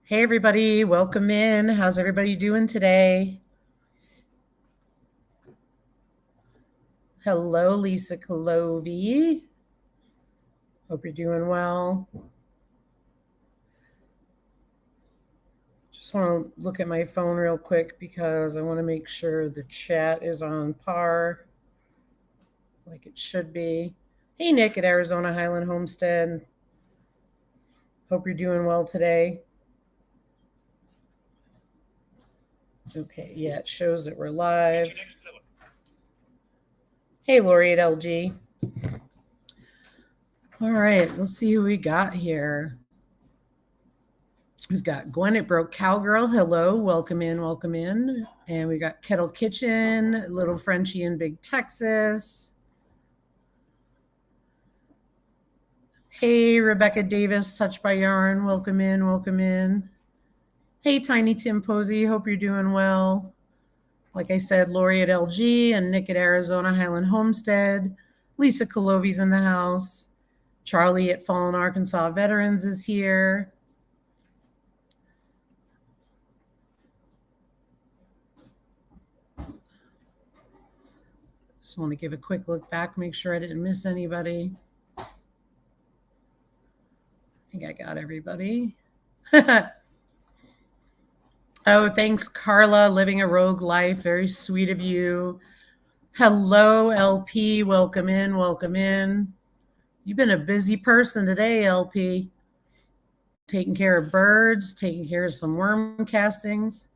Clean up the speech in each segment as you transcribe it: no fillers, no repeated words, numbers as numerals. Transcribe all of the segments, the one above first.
Hey, everybody. Welcome in. How's everybody doing today? Hello, Lisa Clovey. Hope you're doing well. Just want to look at my phone real quick because I want to make sure the chat is on par like it should be. Hey, Nick at Arizona Highland Homestead. Hope you're doing well today. Okay, yeah, it shows that we're live. Hey, Lori at LG. All right, let's see who we got here. We've got Gwen at Broke Cowgirl. Hello, welcome in, welcome in. And we got Kettle Kitchen, Little Frenchie in Big Texas. Hey, Rebecca Davis, Touched by Yarn. Welcome in, welcome in. Hey, Tiny Tim Posey, hope you're doing well. Like I said, Lori at LG and Nick at Arizona Highland Homestead. Lisa Colovi's in the house. Charlie at Fallen Arkansas Veterans is here. Just want to give a quick look back, make sure I didn't miss anybody. I think I got everybody. Oh, thanks, Carla, living a rogue life. Very sweet of you. Hello, LP. Welcome in, welcome in. You've been a busy person today, LP. Taking care of birds, taking care of some worm castings.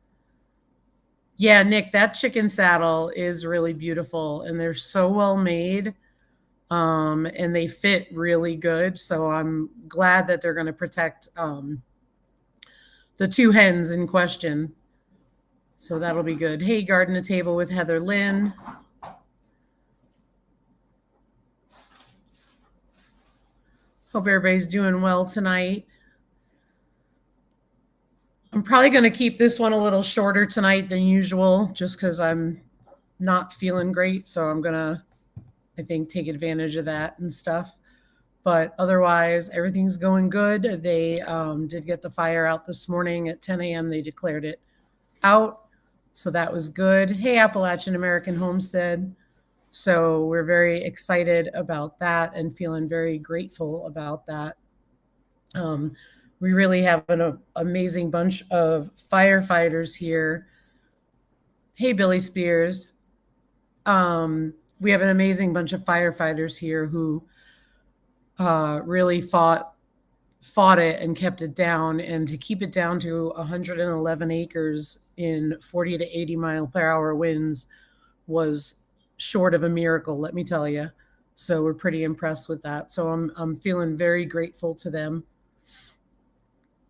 Yeah, Nick, that chicken saddle is really beautiful, and they're so well made, and they fit really good. So I'm glad that they're going to protect the two hens in question. So that'll be good. Hey, Garden to Table with Heather Lynn. Hope everybody's doing well tonight. I'm probably going to keep this one a little shorter tonight than usual just because I'm not feeling great. So I'm going to, I think, take advantage of that and stuff. But otherwise, everything's going good. They did get the fire out this morning at 10 a.m. They declared it out. So that was good. Hey, Appalachian American Homestead. So we're very excited about that and feeling very grateful about that. We really have an amazing bunch of firefighters here. Hey, Billy Spears. We have an amazing bunch of firefighters here who really fought it and kept it down. And to keep it down to 111 acres in 40 to 80 mile per hour winds was short of a miracle, let me tell you. So we're pretty impressed with that. So I'm feeling very grateful to them.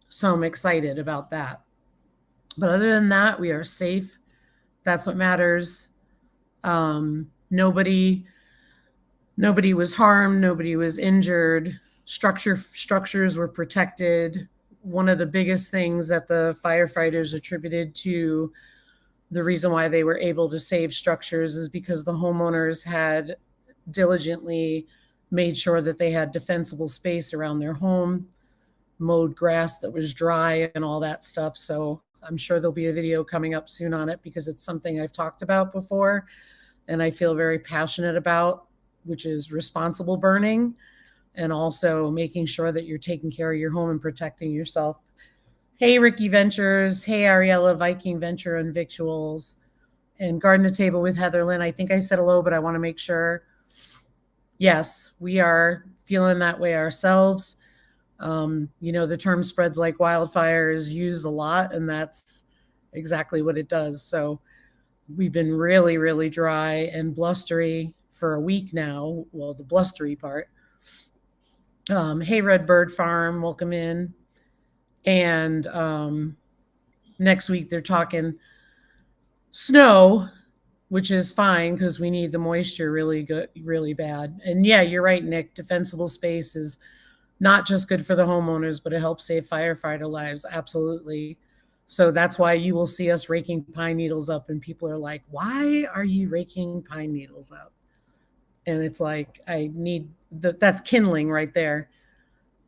So I'm excited about that. But other than that, we are safe. That's what matters. Nobody was harmed. Nobody was injured. Structures were protected. One of the biggest things that the firefighters attributed to the reason why they were able to save structures is because the homeowners had diligently made sure that they had defensible space around their home, mowed grass that was dry and all that stuff. So I'm sure there'll be a video coming up soon on it because it's something I've talked about before and I feel very passionate about, which is responsible burning and also making sure that you're taking care of your home and protecting yourself. Hey, Ricky Ventures. Hey, Ariella, Viking Venture and Victuals. And Garden to Table with Heather Lynn. I think I said hello, but I want to make sure. Yes, we are feeling that way ourselves. The term spreads like wildfire is used a lot, and that's exactly what it does. So we've been really, really dry and blustery for a week now. Well, the blustery part. Hey, Redbird Farm, welcome in. And next week they're talking snow, which is fine because we need the moisture really good, really bad. And yeah, you're right, Nick. Defensible space is not just good for the homeowners, but it helps save firefighter lives. Absolutely. So that's why you will see us raking pine needles up and people are like, why are you raking pine needles up? And it's like, I need that's kindling right there.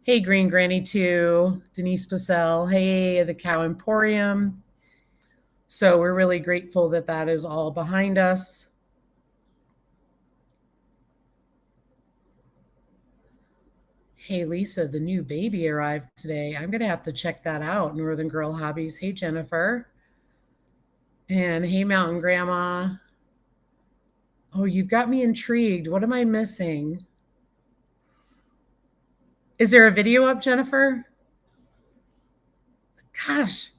Hey, Green Granny 2, Denise Purcell. Hey, the Cow Emporium. So we're really grateful that that is all behind us. Hey, Lisa, the new baby arrived today. I'm going to have to check that out. Northern Girl Hobbies. Hey, Jennifer. And hey, Mountain Grandma. Oh, you've got me intrigued. What am I missing? Is there a video up, Jennifer? Gosh,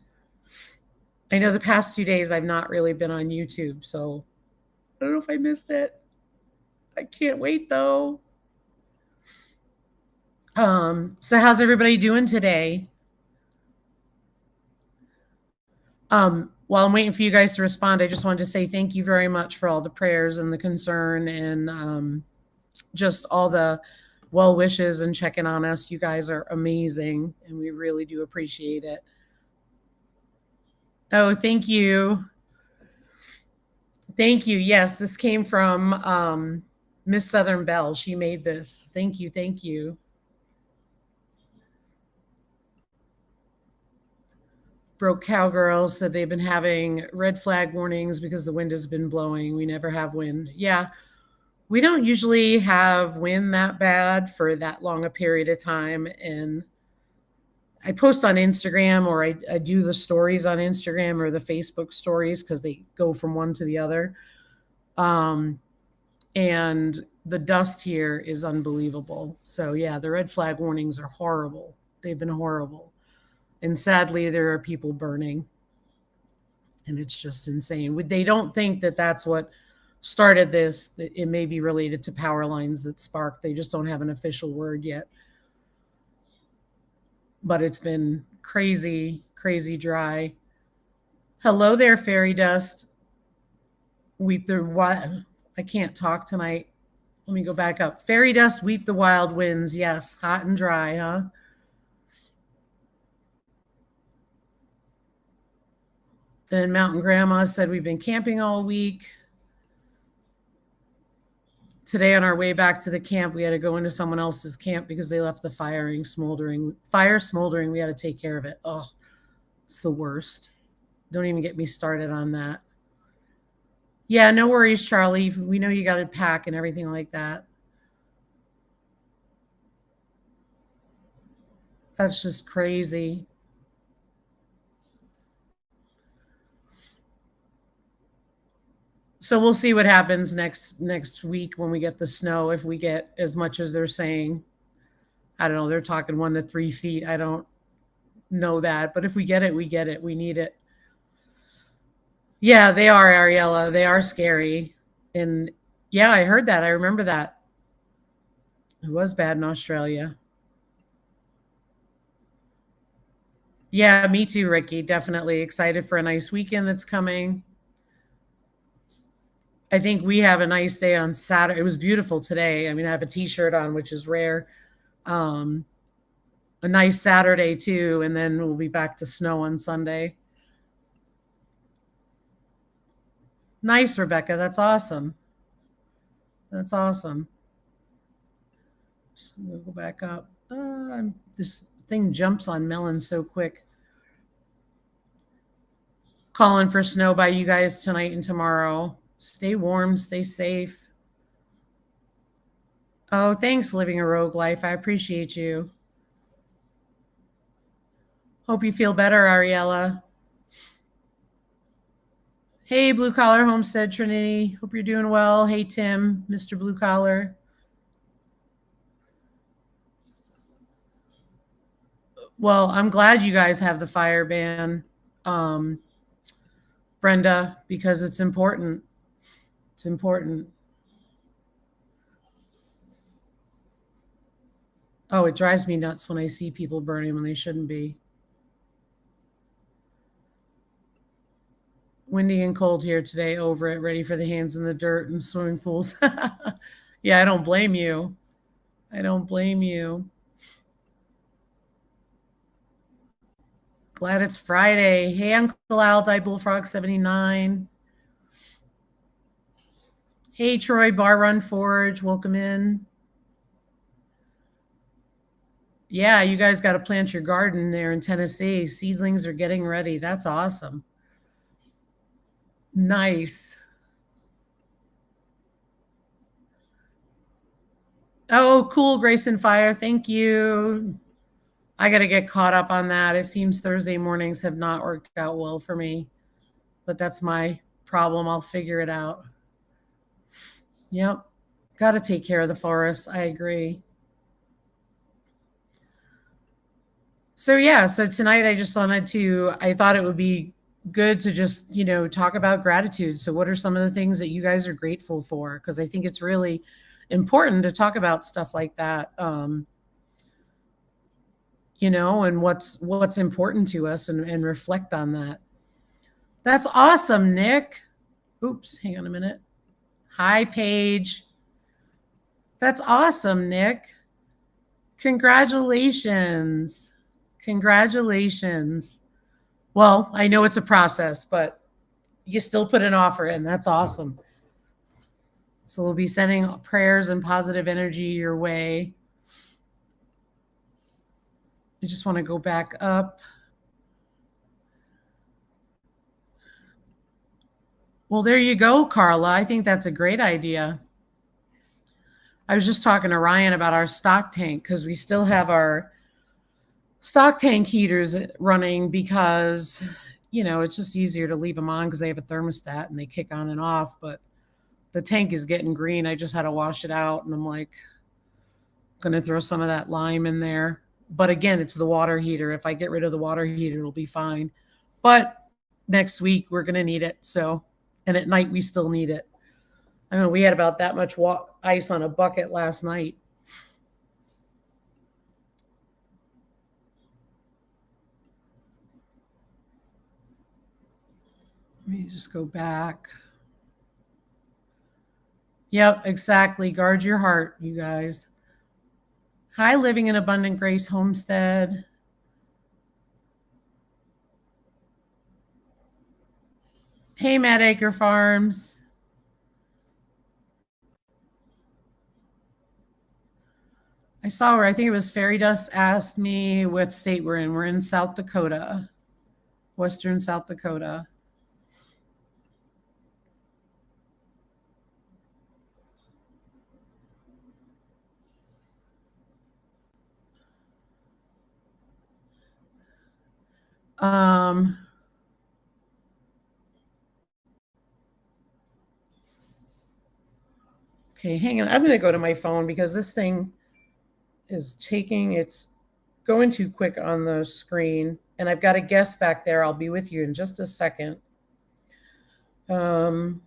I know the past 2 days I've not really been on YouTube, so I don't know if I missed it. I can't wait though. So how's everybody doing today? While I'm waiting for you guys to respond, I just wanted to say thank you very much for all the prayers and the concern and just all the well wishes and checking on us. You guys are amazing, and we really do appreciate it. Oh, thank you. Thank you. Yes, this came from Miss Southern Belle. She made this. Thank you. Thank you. Broke Cowgirl said they've been having red flag warnings because the wind has been blowing. We never have wind. Yeah, we don't usually have wind that bad for that long a period of time. And I post on Instagram, or I do the stories on Instagram or the Facebook stories because they go from one to the other. And the dust here is unbelievable. So yeah, the red flag warnings are horrible. They've been horrible. And sadly, there are people burning. And it's just insane. They don't think that that's what started this. It may be related to power lines that sparked. They just don't have an official word yet. But it's been crazy, crazy dry. Hello there, fairy dust. Weep the what? I can't talk tonight. Let me go back up. Fairy dust, weep the wild winds. Yes, hot and dry, huh? And Mountain Grandma said we've been camping all week. Today on our way back to the camp, we had to go into someone else's camp because they left the fire smoldering. We had to take care of it. Oh, it's the worst. Don't even get me started on that. Yeah, no worries, Charlie. We know you got to pack and everything like that. That's just crazy. So we'll see what happens next week when we get the snow, if we get as much as they're saying. I don't know. They're talking 1 to 3 feet. I don't know that, but if we get it, we get it. We need it. Yeah, they are, Ariella. They are scary. And yeah, I heard that. I remember that. It was bad in Australia. Yeah, me too, Ricky. Definitely excited for a nice weekend that's coming. I think we have a nice day on Saturday. It was beautiful today. I mean, I have a t-shirt on, which is rare. A nice Saturday too, and then we'll be back to snow on Sunday. Nice, Rebecca. That's awesome. That's awesome. So we'll go back up. This thing jumps on melon so quick. Calling for snow by you guys tonight and tomorrow. Stay warm, stay safe. Oh, thanks, Living a Rogue Life. I appreciate you. Hope you feel better, Ariella. Hey, Blue Collar Homestead Trinity. Hope you're doing well. Hey, Tim, Mr. Blue Collar. Well, I'm glad you guys have the fire ban, Brenda, because it's important. It's important. Oh, it drives me nuts when I see people burning when they shouldn't be. Windy and cold here today, over it, ready for the hands in the dirt and swimming pools. Yeah, I don't blame you. I don't blame you. Glad it's Friday. Hey, Uncle Al, Die Bullfrog 79. Hey, Troy, Bar Run Forge, welcome in. Yeah, you guys got to plant your garden there in Tennessee. Seedlings are getting ready. That's awesome. Nice. Oh, cool, Grace and Fire. Thank you. I got to get caught up on that. It seems Thursday mornings have not worked out well for me, but that's my problem. I'll figure it out. Yep. Got to take care of the forest. I agree. So yeah, so tonight I thought it would be good to just, talk about gratitude. So what are some of the things that you guys are grateful for? Because I think it's really important to talk about stuff like that. And what's important to us, and reflect on that. That's awesome, Nick. Oops, hang on a minute. Hi, Paige. That's awesome, Nick. Congratulations. Congratulations. Well, I know it's a process, but you still put an offer in. That's awesome. So we'll be sending prayers and positive energy your way. I just want to go back up. Well, there you go, Carla. I think that's a great idea. I was just talking to Ryan about our stock tank, because we still have our stock tank heaters running, because it's just easier to leave them on because they have a thermostat and they kick on and off. But the tank is getting green. I just had to wash it out, and I'm like, going to throw some of that lime in there. But again, it's the water heater. If I get rid of the water heater, it'll be fine. But next week we're going to need it. So, and at night we still need it. I don't know. We had about that much ice on a bucket last night. Let me just go back. Yep, exactly. Guard your heart, you guys. Hi, Living in Abundant Grace Homestead. Hey, Matt Acre Farms. I saw where, I think it was Fairy Dust, asked me what state we're in. We're in South Dakota, Western South Dakota. Um, okay, hang on. I'm going to go to my phone because this thing it's going too quick on the screen. And I've got a guest back there. I'll be with you in just a second. I'm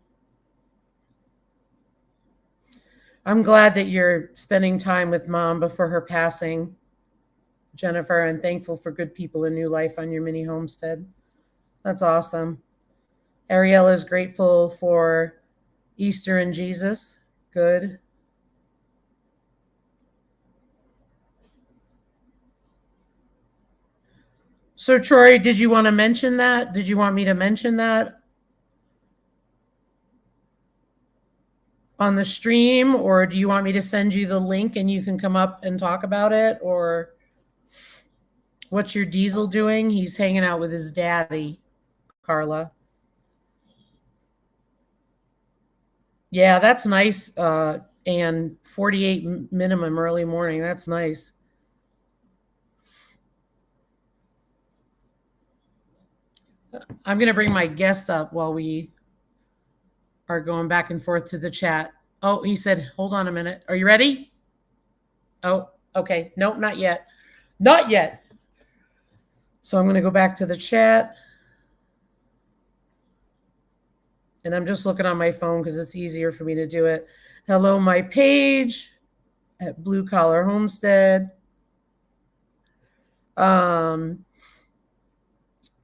glad that you're spending time with Mom before her passing, Jennifer, and thankful for good people and new life on your mini homestead. That's awesome. Ariella is grateful for Easter and Jesus. Good. So, Troy, did you want to mention that? Did you want me to mention that on the stream, or do you want me to send you the link and you can come up and talk about it? Or what's your Diesel doing? He's hanging out with his daddy, Carla. Yeah, that's nice. And 48 minimum early morning. That's nice. I'm going to bring my guest up while we are going back and forth to the chat. Oh, he said, hold on a minute. Are you ready? Oh, okay. Nope, not yet. Not yet. So I'm going to go back to the chat. And I'm just looking on my phone because it's easier for me to do it. Hello, my page at Blue Collar Homestead.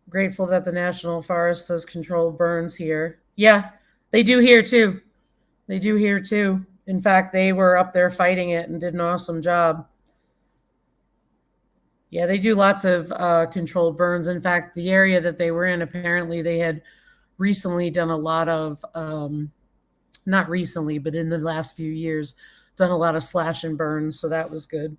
Grateful that the National Forest does controlled burns here. Yeah, they do here too. They do here too. In fact, they were up there fighting it and did an awesome job. Yeah, they do lots of controlled burns. In fact, the area that they were in, apparently they had recently done a lot of, not recently, but in the last few years, done a lot of slash and burns. So that was good.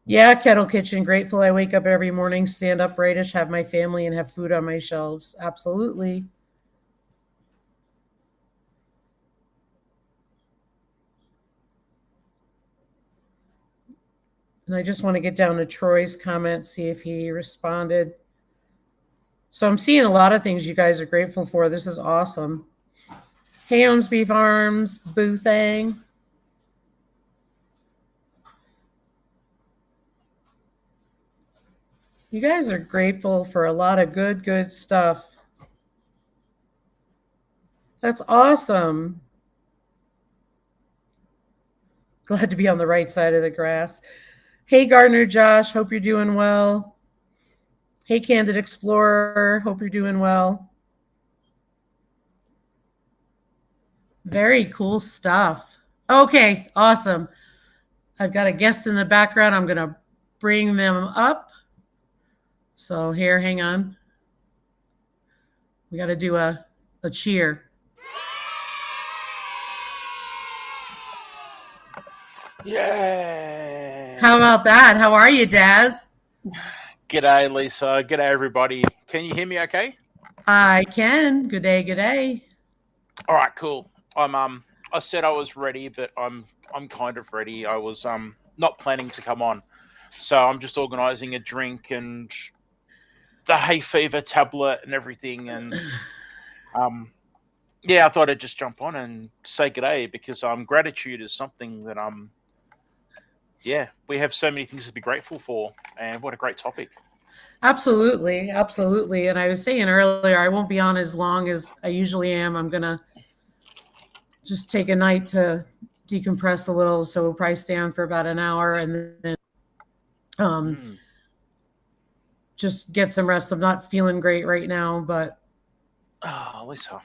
Yeah, Kettle Kitchen. Grateful I wake up every morning, stand uprightish, have my family, and have food on my shelves. Absolutely. And I just want to get down to Troy's comment, see if he responded. So I'm seeing a lot of things you guys are grateful for. This is awesome. Hey, Ownsby Farms, Boo Thang. You guys are grateful for a lot of good stuff. That's awesome. Glad to be on the right side of the grass. Hey, Gardner Josh, hope you're doing well. Hey, Candid Explorer, hope you're doing well. Very cool stuff. Okay, awesome. I've got a guest in the background. I'm going to bring them up. So here, hang on. We got to do a cheer. Yeah. How about that? How are you, Daz? G'day, Lisa. G'day, everybody. Can you hear me okay? I can. Good day, good day. All right, cool. I said I was ready, but I'm kind of ready. I was not planning to come on. So I'm just organizing a drink and the hay fever tablet and everything, and um yeah, I thought I'd just jump on and say g'day because gratitude is something that yeah, we have so many things to be grateful for, and what a great topic. Absolutely, absolutely. And I was saying earlier, I won't be on as long as I usually am. I'm gonna just take a night to decompress a little, so we'll probably stay on for about an hour and then um, Mm. just get some rest. I'm not feeling great right now, but Oh, Lisa.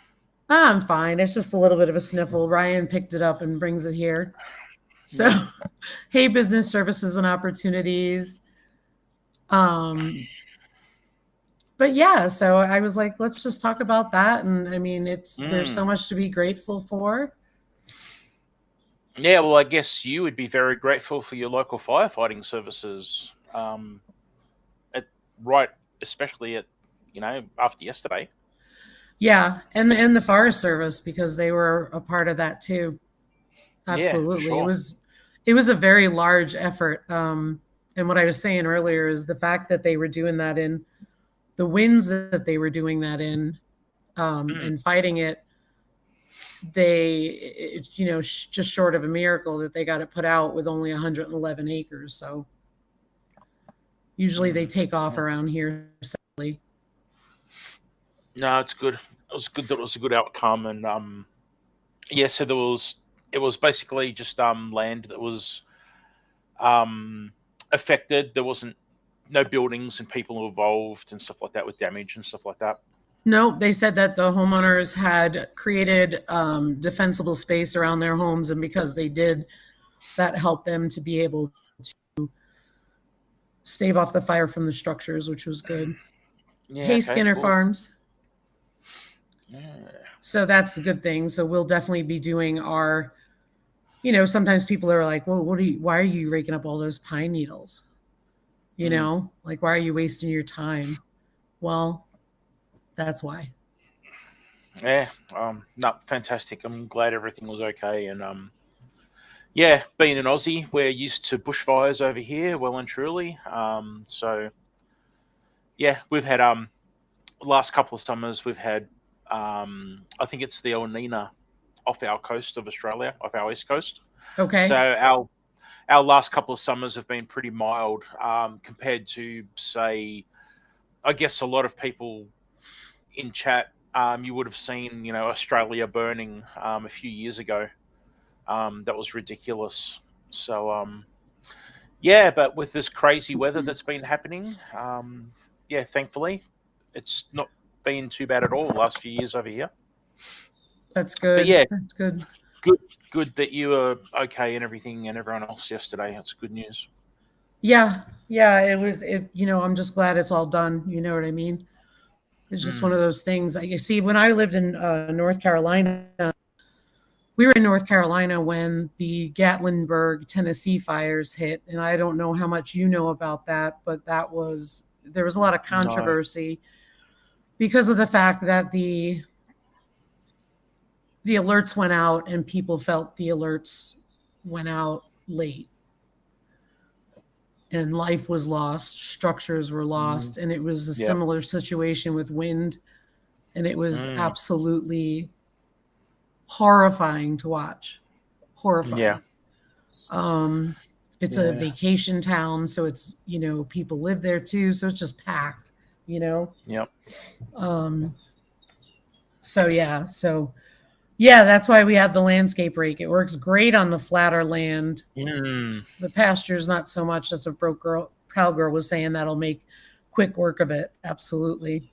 I'm fine. It's just a little bit of a sniffle. Ryan picked it up and brings it here. So, Yeah. hey, business services and opportunities. Um, but yeah, so I was like, let's just talk about that. And I mean, there's so Mm. much to be grateful for. Yeah, well, I guess you would be very grateful for your local firefighting services. At right, especially at after yesterday. Yeah, and the Forest Service because they were a part of that too. Yeah, for Absolutely, sure. it was a very large effort. And what I was saying earlier is the fact that they were doing that in the winds that they were doing that in, Mm. and fighting it. Just short of a miracle that they got it put out with only 111 acres. So usually they Mm. take off Yeah. around here. Sadly. No, it's good. It was good that it was a good outcome, and yeah. So it was basically just land that was um affected. There wasn't no buildings and people involved and stuff like that with damage and stuff like that. No, they said that the homeowners had created defensible space around their homes, and because they did, that helped them to be able to stave off the fire from the structures, which was good. Yeah. Hey, Okay. Skinner Cool. Farms. Yeah. So that's a good thing. So we'll definitely be doing our, sometimes people are like, well, why are you raking up all those pine needles? Mm. Like, why are you wasting your time? Well, that's why. Yeah. No, fantastic. I'm glad everything was okay, and yeah, being an Aussie, we're used to bushfires over here, well and truly. So yeah, we've had last couple of summers we've had I think it's the El Nina off our coast of Australia, off our east coast. So Okay. our last couple of summers have been pretty mild compared to say, I guess a lot of people in chat you would have seen Australia burning a few years ago. That was ridiculous. So yeah, but with this crazy weather that's been happening, yeah, thankfully, it's not been too bad at all the last few years over here. That's But good. yeah, That's good. good, good that you were okay and everything, and everyone else yesterday. That's good news. Yeah. Yeah. I'm just glad it's all done. You know what I mean? It's just one of Mm, those things. You see, when I lived in North Carolina, we were in North Carolina when the Gatlinburg, Tennessee fires hit, and I don't know how much you know about that, but there was a lot of No. controversy because of the fact that the alerts went out and people felt the alerts went out late, and life was lost, structures were lost, and it was a Yep. similar situation with wind, and it was absolutely horrifying to watch. Horrifying. Yeah. It's a vacation town, so it's, people live there too, so it's just packed, Yep. So yeah, that's why we have the landscape rake. It works great on the flatter land. The pastures not so much. That's what Proud Girl was saying. That'll make quick work of it. Absolutely.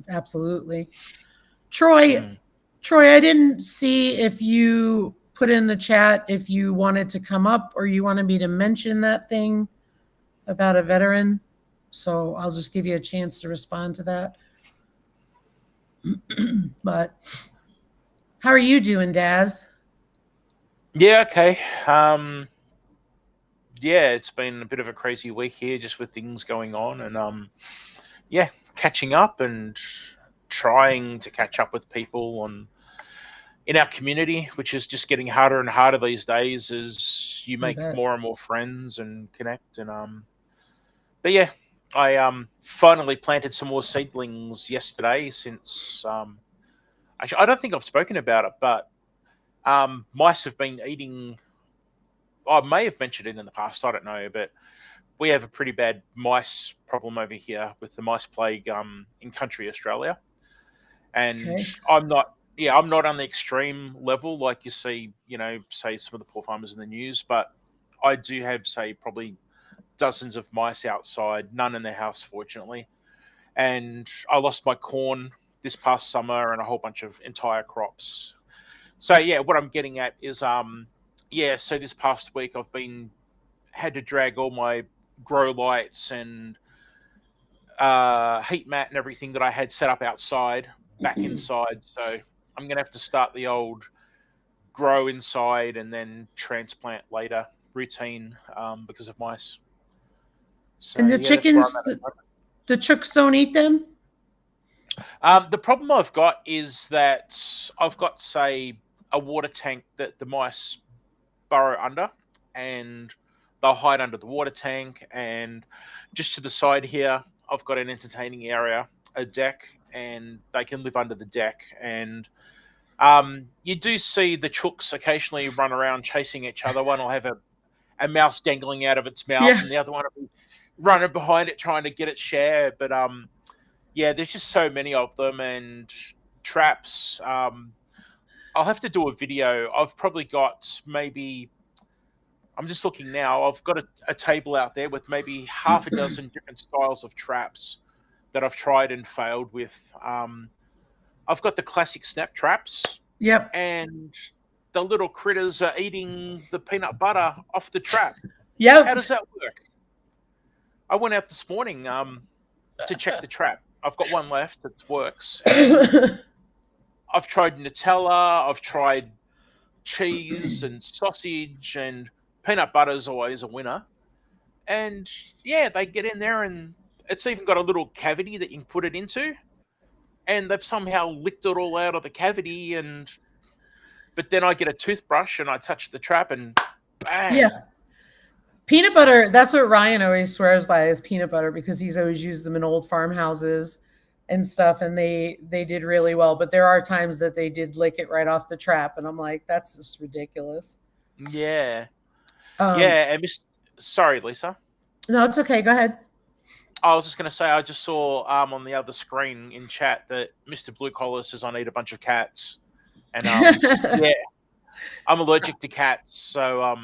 Absolutely. Troy, I didn't see if you put in the chat if you wanted to come up or you wanted me to mention that thing about a veteran. So I'll just give you a chance to respond to that. But how are you doing, Daz? Yeah, okay. Yeah, it's been a bit of a crazy week here just with things going on, and yeah, catching up and trying to catch up with people in our community, which is just getting harder and harder these days as you make more and more friends and connect. And but yeah, I finally planted some more seedlings yesterday since actually I don't think I've spoken about it, but mice have been eating. I may have mentioned it in the past. I don't know, but we have a pretty bad mice problem over here with the mice plague in country Australia, and I'm not on the extreme level like you see, say some of the poor farmers in the news, but I do have, say, probably dozens of mice outside, none in the house, fortunately. And I lost my corn this past summer and a whole bunch of entire crops. So yeah, what I'm getting at is so this past week I've had to drag all my grow lights and heat mat and everything that I had set up outside back inside. So I'm gonna have to start the old grow inside and then transplant later routine because of mice. So and the yeah, that's where I'm chickens, at. the chooks don't eat them? The problem I've got is that I've got, say, a water tank that the mice burrow under, and they'll hide under the water tank. And just to the side here, I've got an entertaining area, a deck, and they can live under the deck. And you do see the chooks occasionally run around chasing each other. One will have a mouse dangling out of its mouth, and the other one will be running behind it trying to get its share. But yeah, there's just so many of them, and traps. I'll have to do a video. I've probably got maybe, I'm just looking now, I've got a table out there with maybe half a dozen different styles of traps that I've tried and failed with. I've got the classic snap traps. Yep. And the little critters are eating the peanut butter off the trap. Yep. How does that work? I went out this morning to check the trap. I've got one left that works. And I've tried Nutella, I've tried cheese and sausage, and peanut butter is always a winner. And yeah, they get in there, and it's even got a little cavity that you can put it into. And they've somehow licked it all out of the cavity. But then I get a toothbrush and I touch the trap, and bang. Yeah. Peanut butter, that's what Ryan always swears by, is peanut butter, because he's always used them in old farmhouses and stuff, and they did really well. But there are times that they did lick it right off the trap, and I'm like, that's just ridiculous. Yeah. Yeah, and sorry, Lisa. No, it's okay. Go ahead. I was just going to say, I just saw on the other screen in chat that Mr. Blue Collar says I need a bunch of cats. And yeah, I'm allergic to cats. So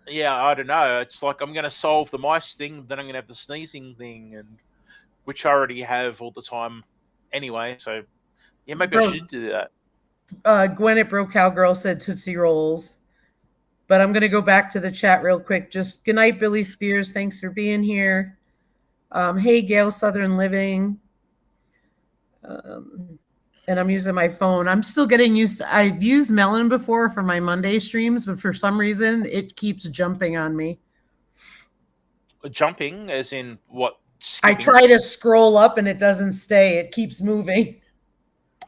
yeah, I don't know. It's like I'm going to solve the mice thing, then I'm going to have the sneezing thing, and which I already have all the time anyway. So yeah, maybe I should do that. Gwen at Bro Cowgirl said Tootsie Rolls. But I'm going to go back to the chat real quick. Just good night, Billy Spears. Thanks for being here. Hey, Gail Southern Living. and I'm using my phone. I'm still getting used to. I've used Melon before for my Monday streams, but for some reason it keeps jumping on me. Jumping, as in what? I Skipping? try to scroll up and it doesn't stay. It keeps moving.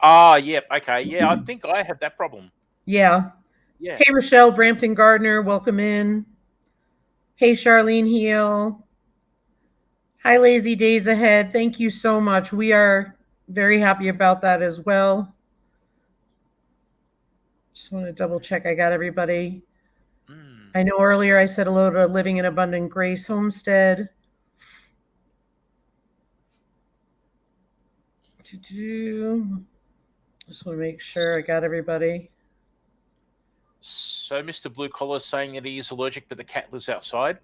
Ah, yep. Okay. Yeah, I think I have that problem. Yeah. Yeah. Hey, Rochelle Brampton Gardner, welcome in. Hey, Charlene Heel. Hi, Lazy Days Ahead. Thank you so much. We are very happy about that as well. Just want to double check I got everybody. I know earlier I said hello to Living in Abundant Grace Homestead. Just want to make sure I got everybody. So Mr. Blue Collar is saying that he is allergic, but the cat lives outside.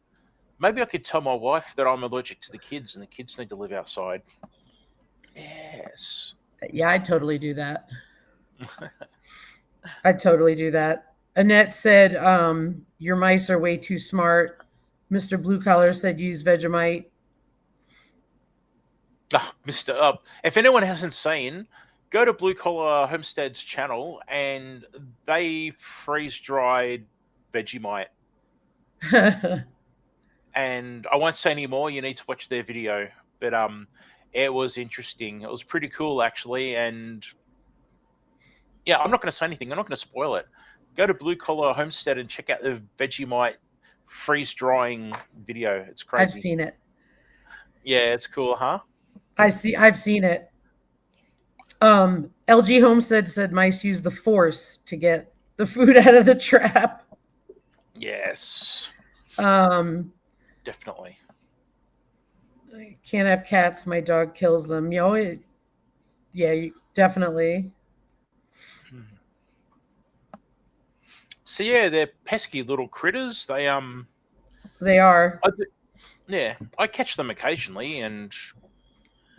Maybe I could tell my wife that I'm allergic to the kids, and the kids need to live outside. Yes. Yeah, I'd totally do that. I'd totally do that. Annette said, your mice are way too smart. Mr. Blue Collar said use Vegemite. Mr. If anyone hasn't seen, go to Blue Collar Homestead's channel, and they freeze-dried Vegemite. And I won't say any more. You need to watch their video. But it was interesting. It was pretty cool, actually. And yeah, I'm not going to say anything. I'm not going to spoil it. Go to Blue Collar Homestead and check out the Vegemite freeze drying video. It's crazy. I've seen it. Yeah, it's cool, huh? I've seen it. LG Homestead said mice use the force to get the food out of the trap. Yes. Definitely. I can't have cats. My dog kills them. Definitely. So yeah, they're pesky little critters. They are. I catch them occasionally, and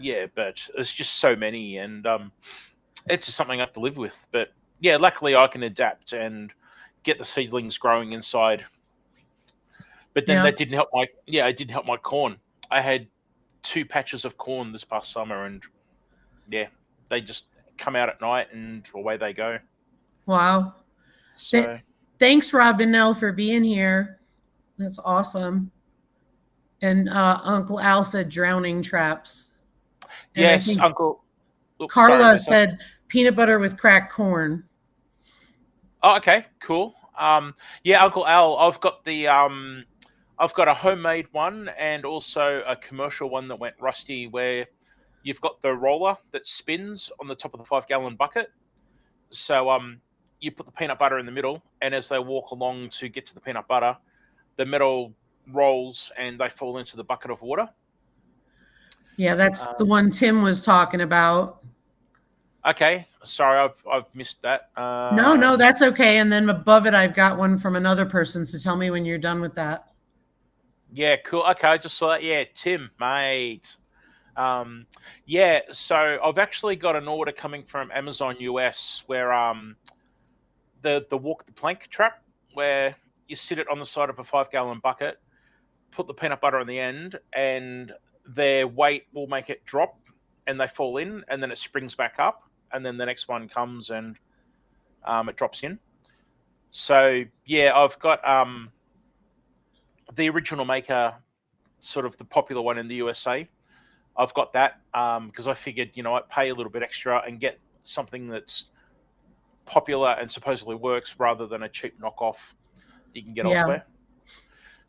yeah, but it's just so many, and it's just something I have to live with. But yeah, luckily I can adapt and get the seedlings growing inside. But then that didn't help it didn't help my corn. I had 2 patches of corn this past summer, and yeah, they just come out at night and away they go. Wow. So thanks, Robinelle, for being here. That's awesome. And Uncle Al said drowning traps. And yes, Uncle. Carla said peanut butter with cracked corn. Oh, okay, cool. Yeah, Uncle Al, I've got a homemade one and also a commercial one that went rusty, where you've got the roller that spins on the top of the 5-gallon bucket. So you put the peanut butter in the middle, and as they walk along to get to the peanut butter, the metal rolls and they fall into the bucket of water. Yeah, that's the one Tim was talking about. Okay, sorry, I've missed that. No, that's okay. And then above it, I've got one from another person. So tell me when you're done with that. Yeah, cool. Okay, I just saw that. Yeah, Tim, mate. Yeah, so I've actually got an order coming from Amazon US where the walk the plank trap, where you sit it on the side of a 5-gallon bucket, put the peanut butter on the end, and their weight will make it drop, and they fall in, and then it springs back up, and then the next one comes and it drops in. So yeah, I've got the original maker, sort of the popular one in the USA. I've got that because I figured, I'd pay a little bit extra and get something that's popular and supposedly works, rather than a cheap knockoff you can get elsewhere.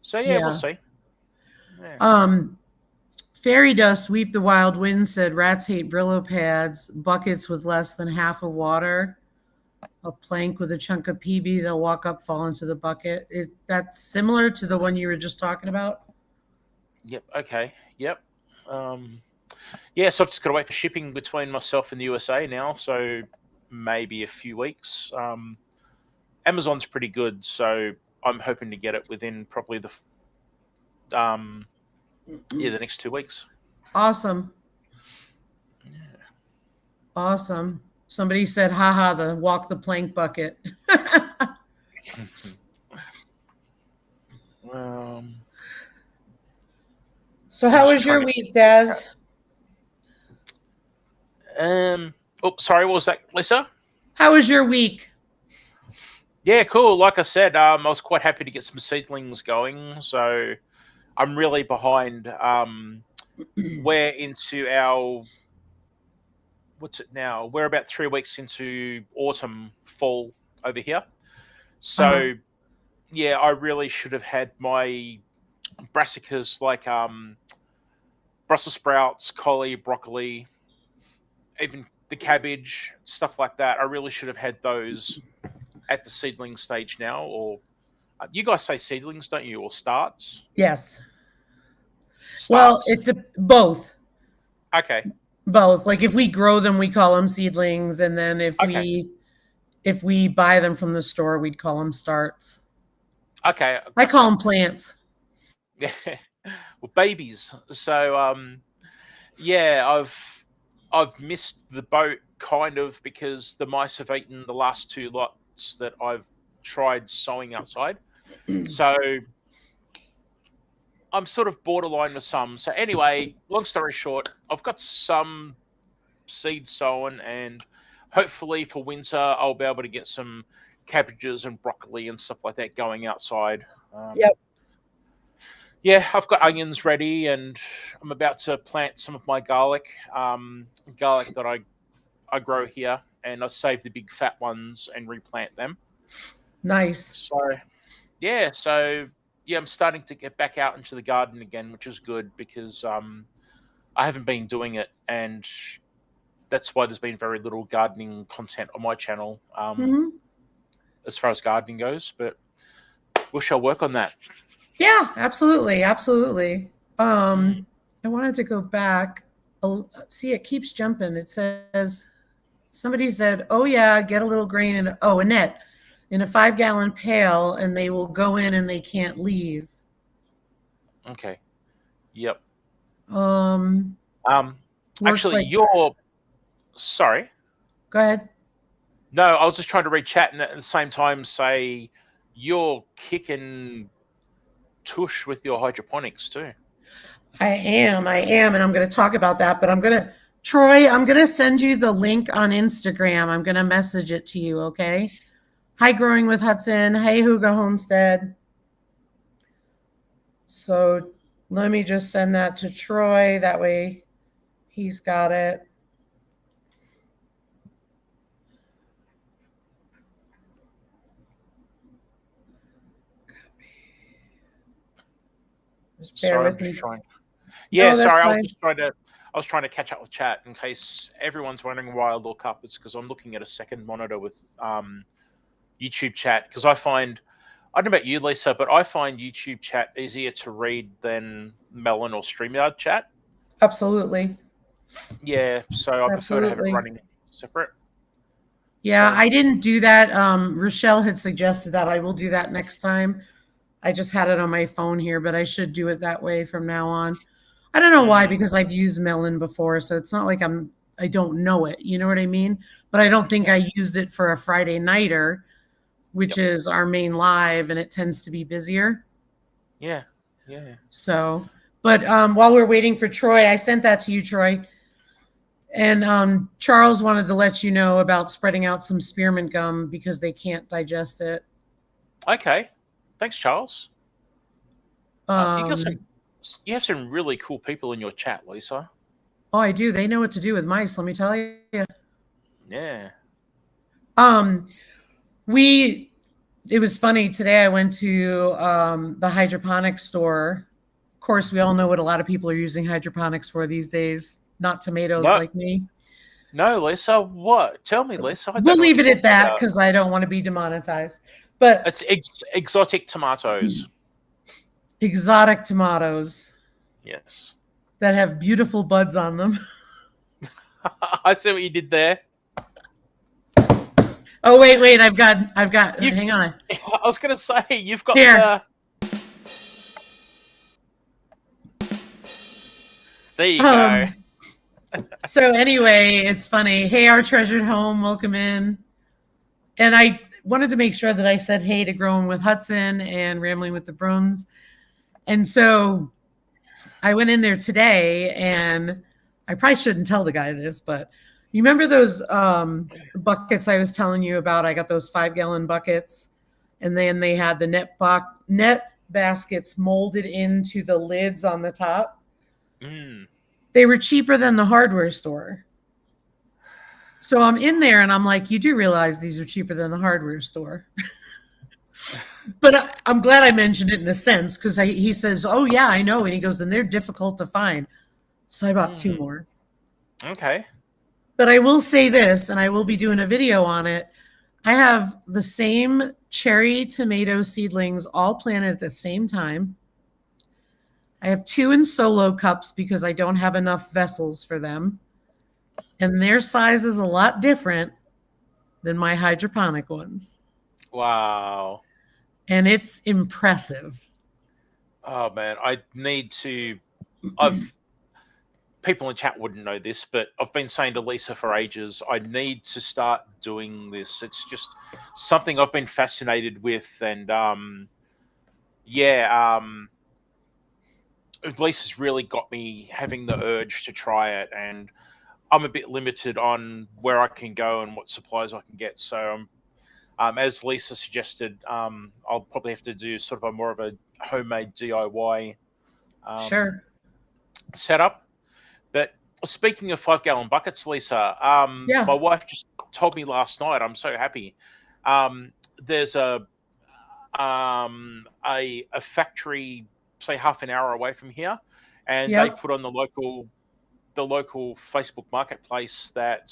So yeah, we'll see. Yeah. Fairy Dust Weep the Wild Wind said rats hate Brillo pads, buckets with less than half of water, a plank with a chunk of PB, they'll walk up, fall into the bucket. Is that similar to the one you were just talking about? Yep. Okay. Yep. Yeah, so I've just got to wait for shipping between myself and the USA now, so maybe a few weeks. Amazon's pretty good, so I'm hoping to get it within probably the next 2 weeks. Awesome. Yeah. Awesome. Somebody said, haha, the walk the plank bucket. So how was your week, Daz? Oh, sorry, what was that, Lisa? How was your week? Yeah, cool. Like I said, I was quite happy to get some seedlings going. So I'm really behind. We're into our what's it now? We're about 3 weeks into autumn, fall over here. Uh, So yeah, I really should have had my brassicas like Brussels sprouts, collie, broccoli, even the cabbage, stuff like that. I really should have had those at the seedling stage now. Or you guys say seedlings, don't you? Or starts? yes. Well, Starts. it's both. Okay. Both. Like if we grow them, we call them seedlings, and then Okay. if we buy them from the store, we'd call them starts. Okay. I call Gotcha. them plants. Yeah. Well, babies. So yeah, I've missed the boat kind of because the mice have eaten the last two lots that I've tried sowing outside. So I'm sort of borderline with some. So anyway, long story short, I've got some seed sown, and hopefully for winter I'll be able to get some cabbages and broccoli and stuff like that going outside. Yep. Yeah, I've got onions ready, and I'm about to plant some of my garlic, garlic that I grow here, and I save the big fat ones and replant them. Nice. So yeah, I'm starting to get back out into the garden again, which is good because I haven't been doing it, and that's why there's been very little gardening content on my channel Hmm. as far as gardening goes. But we shall work on that. Yeah, absolutely, absolutely. Mm. I wanted to go back. Oh, see, it keeps jumping. It says somebody said, "Oh yeah, get a little grain in." Annette, in a 5-gallon pail, and they will go in and they can't leave. Okay. Yep. Um, Works Actually, like. you're sorry. Go ahead. No, I was just trying to read chat and at the same time say you're kicking tush with your hydroponics too. I am, and I'm going to talk about that. But Troy, I'm going to send you the link on Instagram. I'm going to message it to you. Okay. Hi, Growing with Hudson. Hey, Huga Homestead. So let me just send that to Troy. That way he's got it. Just bear Sorry, I'm with just me. trying. Yeah, No, that's sorry, fine. I was trying to catch up with chat in case everyone's wondering why I look up. It's because I'm looking at a second monitor with YouTube chat because I don't know about you, Lisa, but I find YouTube chat easier to read than Melon or StreamYard chat. Absolutely. Yeah, so I prefer to have it Absolutely. running separate. Yeah, So I didn't do that. Rochelle had suggested that. I will do that next time. I just had it on my phone here, but I should do it that way from now on. I don't know why, mm, because I've used Melon before, so it's not like I don't know it. You know what I mean? But I don't think yeah, I used it for a Friday nighter, which yep, is our main live, and it tends to be busier. yeah, yeah. So, but while we're waiting for Troy, I sent that to you, Troy. And Charles wanted to let you know about spreading out some spearmint gum because they can't digest it. Okay, thanks, Charles. You got Um, you have some really cool people in your chat, Lisa. oh, I do. They know what to do with mice. Let me tell you. Yeah. Um, we. It was funny today. I went to the hydroponics store. Of course, we all know what a lot of people are using hydroponics for these days. Not tomatoes No, like me. no, Lisa. What? Tell me, Lisa. I We'll don't know what leave you're it at talking that about. because I don't want to be demonetized. But It's exotic tomatoes. exotic tomatoes Yes. that have beautiful buds on them. I see what you did there. Oh wait, I've got. You. Hang on. I was gonna say you've got Here. the. There you go. Um. So anyway, it's funny. Hey, our treasured home, welcome in. And I wanted to make sure that I said hey to Growing with Hudson and Rambling with the Brooms. And so I went in there today, and I probably shouldn't tell the guy this, but You remember those buckets I was telling you about? I got those 5-gallon buckets, and then they had the net baskets molded into the lids on the top. Mm. They were cheaper than the hardware store. So I'm in there and I'm like, you do realize these are cheaper than the hardware store. But I'm glad I mentioned it in a sense because he says, oh, yeah, I know. And he goes, and they're difficult to find. So I bought 2 more. Okay. But I will say this, and I will be doing a video on it. I have the same cherry tomato seedlings all planted at the same time. I have 2 in solo cups because I don't have enough vessels for them. And their size is a lot different than my hydroponic ones. Wow. And it's impressive. Oh man, people in chat wouldn't know this, but I've been saying to Lisa for ages, I need to start doing this. It's just something I've been fascinated with, and Lisa's really got me having the urge to try it, and I'm a bit limited on where I can go and what supplies I can get. So as Lisa suggested, I'll probably have to do sort of a more of a homemade DIY Sure. setup. But speaking of 5-gallon buckets, Lisa, Yeah. my wife just told me last night. I'm so happy. There's a factory, say half an hour away from here, and they Yep. put on the local Facebook marketplace that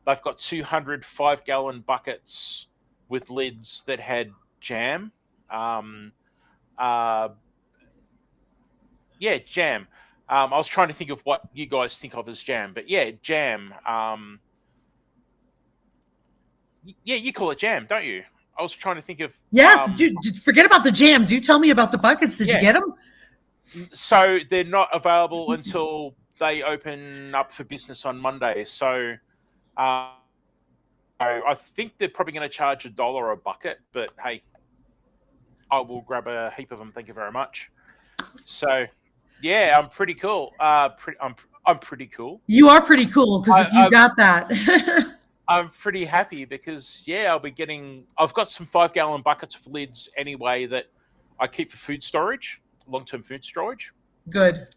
they've got 200 5-gallon buckets with lids that had jam. Jam. I was trying to think of what you guys think of as jam, but yeah, jam. You call it jam, don't you? I was trying to think of. Yes, dude, forget about the jam. Do tell me about the buckets. Did you get them? So they're not available until they open up for business on Monday. So I think they're probably going to charge $1 a bucket, but hey, I will grab a heap of them. Thank you very much. So, yeah, I'm pretty cool. I'm pretty cool. You are pretty cool because if you got that, I'm pretty happy because I've got some 5-gallon buckets of lids anyway that I keep for food storage, long-term food storage. Good.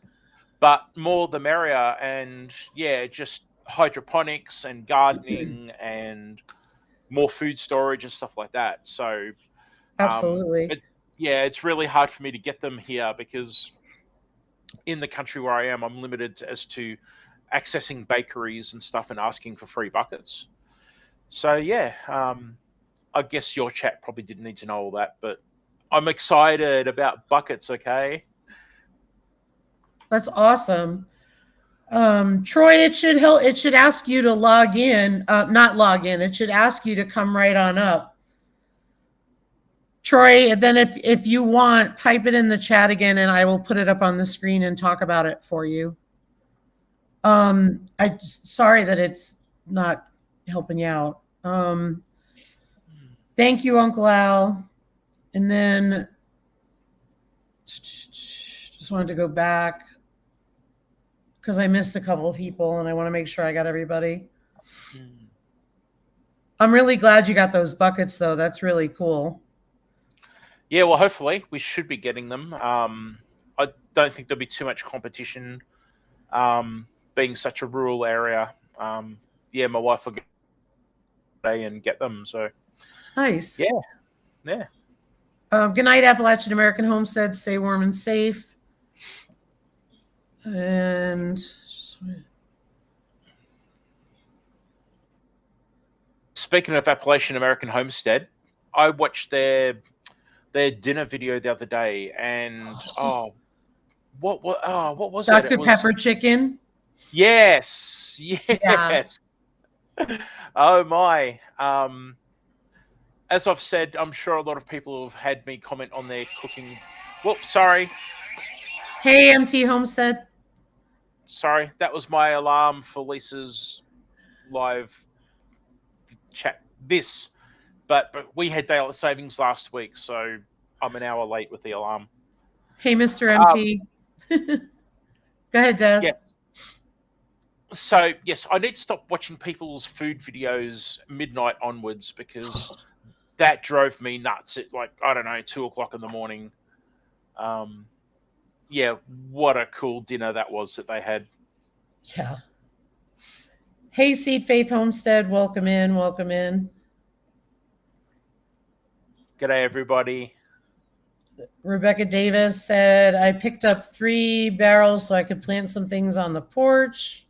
But more the merrier, and yeah, just hydroponics and gardening and more food storage and stuff like that. So absolutely. It's really hard for me to get them here because in the country where I am, I'm limited as to accessing bakeries and stuff and asking for free buckets. So yeah, I guess your chat probably didn't need to know all that, but I'm excited about buckets. Okay. That's awesome. Troy, it should help. It should ask you to log in, not log in. It should ask you to come right on up. Troy, then if you want, type it in the chat again and I will put it up on the screen and talk about it for you. Sorry that it's not helping you out. Thank you, Uncle Al. And then just wanted to go back because I missed a couple of people and I want to make sure I got everybody. I'm really glad you got those buckets though. That's really cool. Yeah, well, hopefully we should be getting them. I don't think there'll be too much competition, being such a rural area. My wife will go and get them. So nice. Yeah. Good night, Appalachian American Homestead. Stay warm and safe. And speaking of Appalachian American Homestead, I watched their dinner video the other day, and what was it? Dr. Pepper chicken. Yes. Yeah. Oh my. As I've said, I'm sure a lot of people have had me comment on their cooking. Whoops, sorry. Hey, MT Homestead. Sorry, that was my alarm for Lisa's live chat. But we had daylight savings last week, so I'm an hour late with the alarm. Hey, Mr. MT. Go ahead, Des. Yeah. So yes, I need to stop watching people's food videos midnight onwards because that drove me nuts at like I don't know 2 o'clock in the morning. Um, yeah, what a cool dinner that was that they had. Yeah. Hey, Seed Faith Homestead, welcome in, welcome in. G'day everybody. Rebecca Davis said, I picked up 3 barrels so I could plant some things on the porch.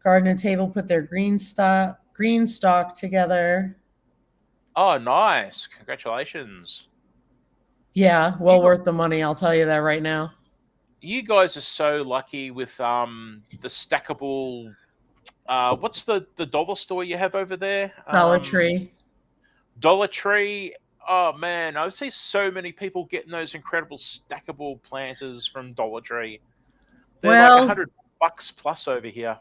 Garden and Table put their green stalk together. Oh, nice! Congratulations. Yeah, You well worth the money. I'll tell you that right now. you guys are so lucky with the stackable. What's the dollar store you have over there? Dollar Tree. Dollar Tree. Oh man, I see so many people getting those incredible stackable planters from Dollar Tree. They're like Well, $100 plus over here.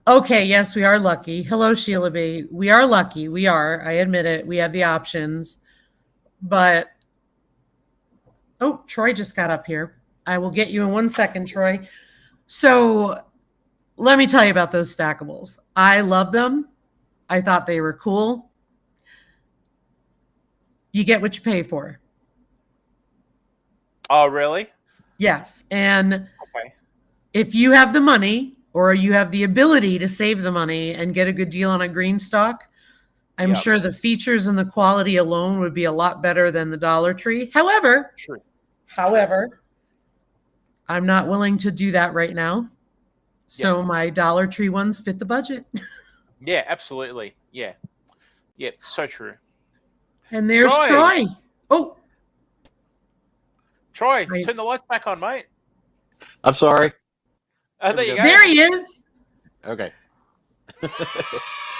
okay, yes, we are lucky. Hello, Sheila B. We are lucky. We are. I admit it. We have the options. But, oh, Troy just got up here. I will get you in 1 second, Troy. So let me tell you about those stackables. I love them. I thought they were cool. You get what you pay for. Oh really? Yes. And Okay. if you have the money or you have the ability to save the money and get a good deal on a green stock, I'm Yep. sure the features and the quality alone would be a lot better than the Dollar Tree. However, True. I'm not willing to do that right now. So my Dollar Tree ones fit the budget. Yeah, absolutely. Yeah. Yeah, so true. And there's Troy. Oh, Troy, turn the lights back on, mate. I'm sorry. There you go. There he is. Okay. That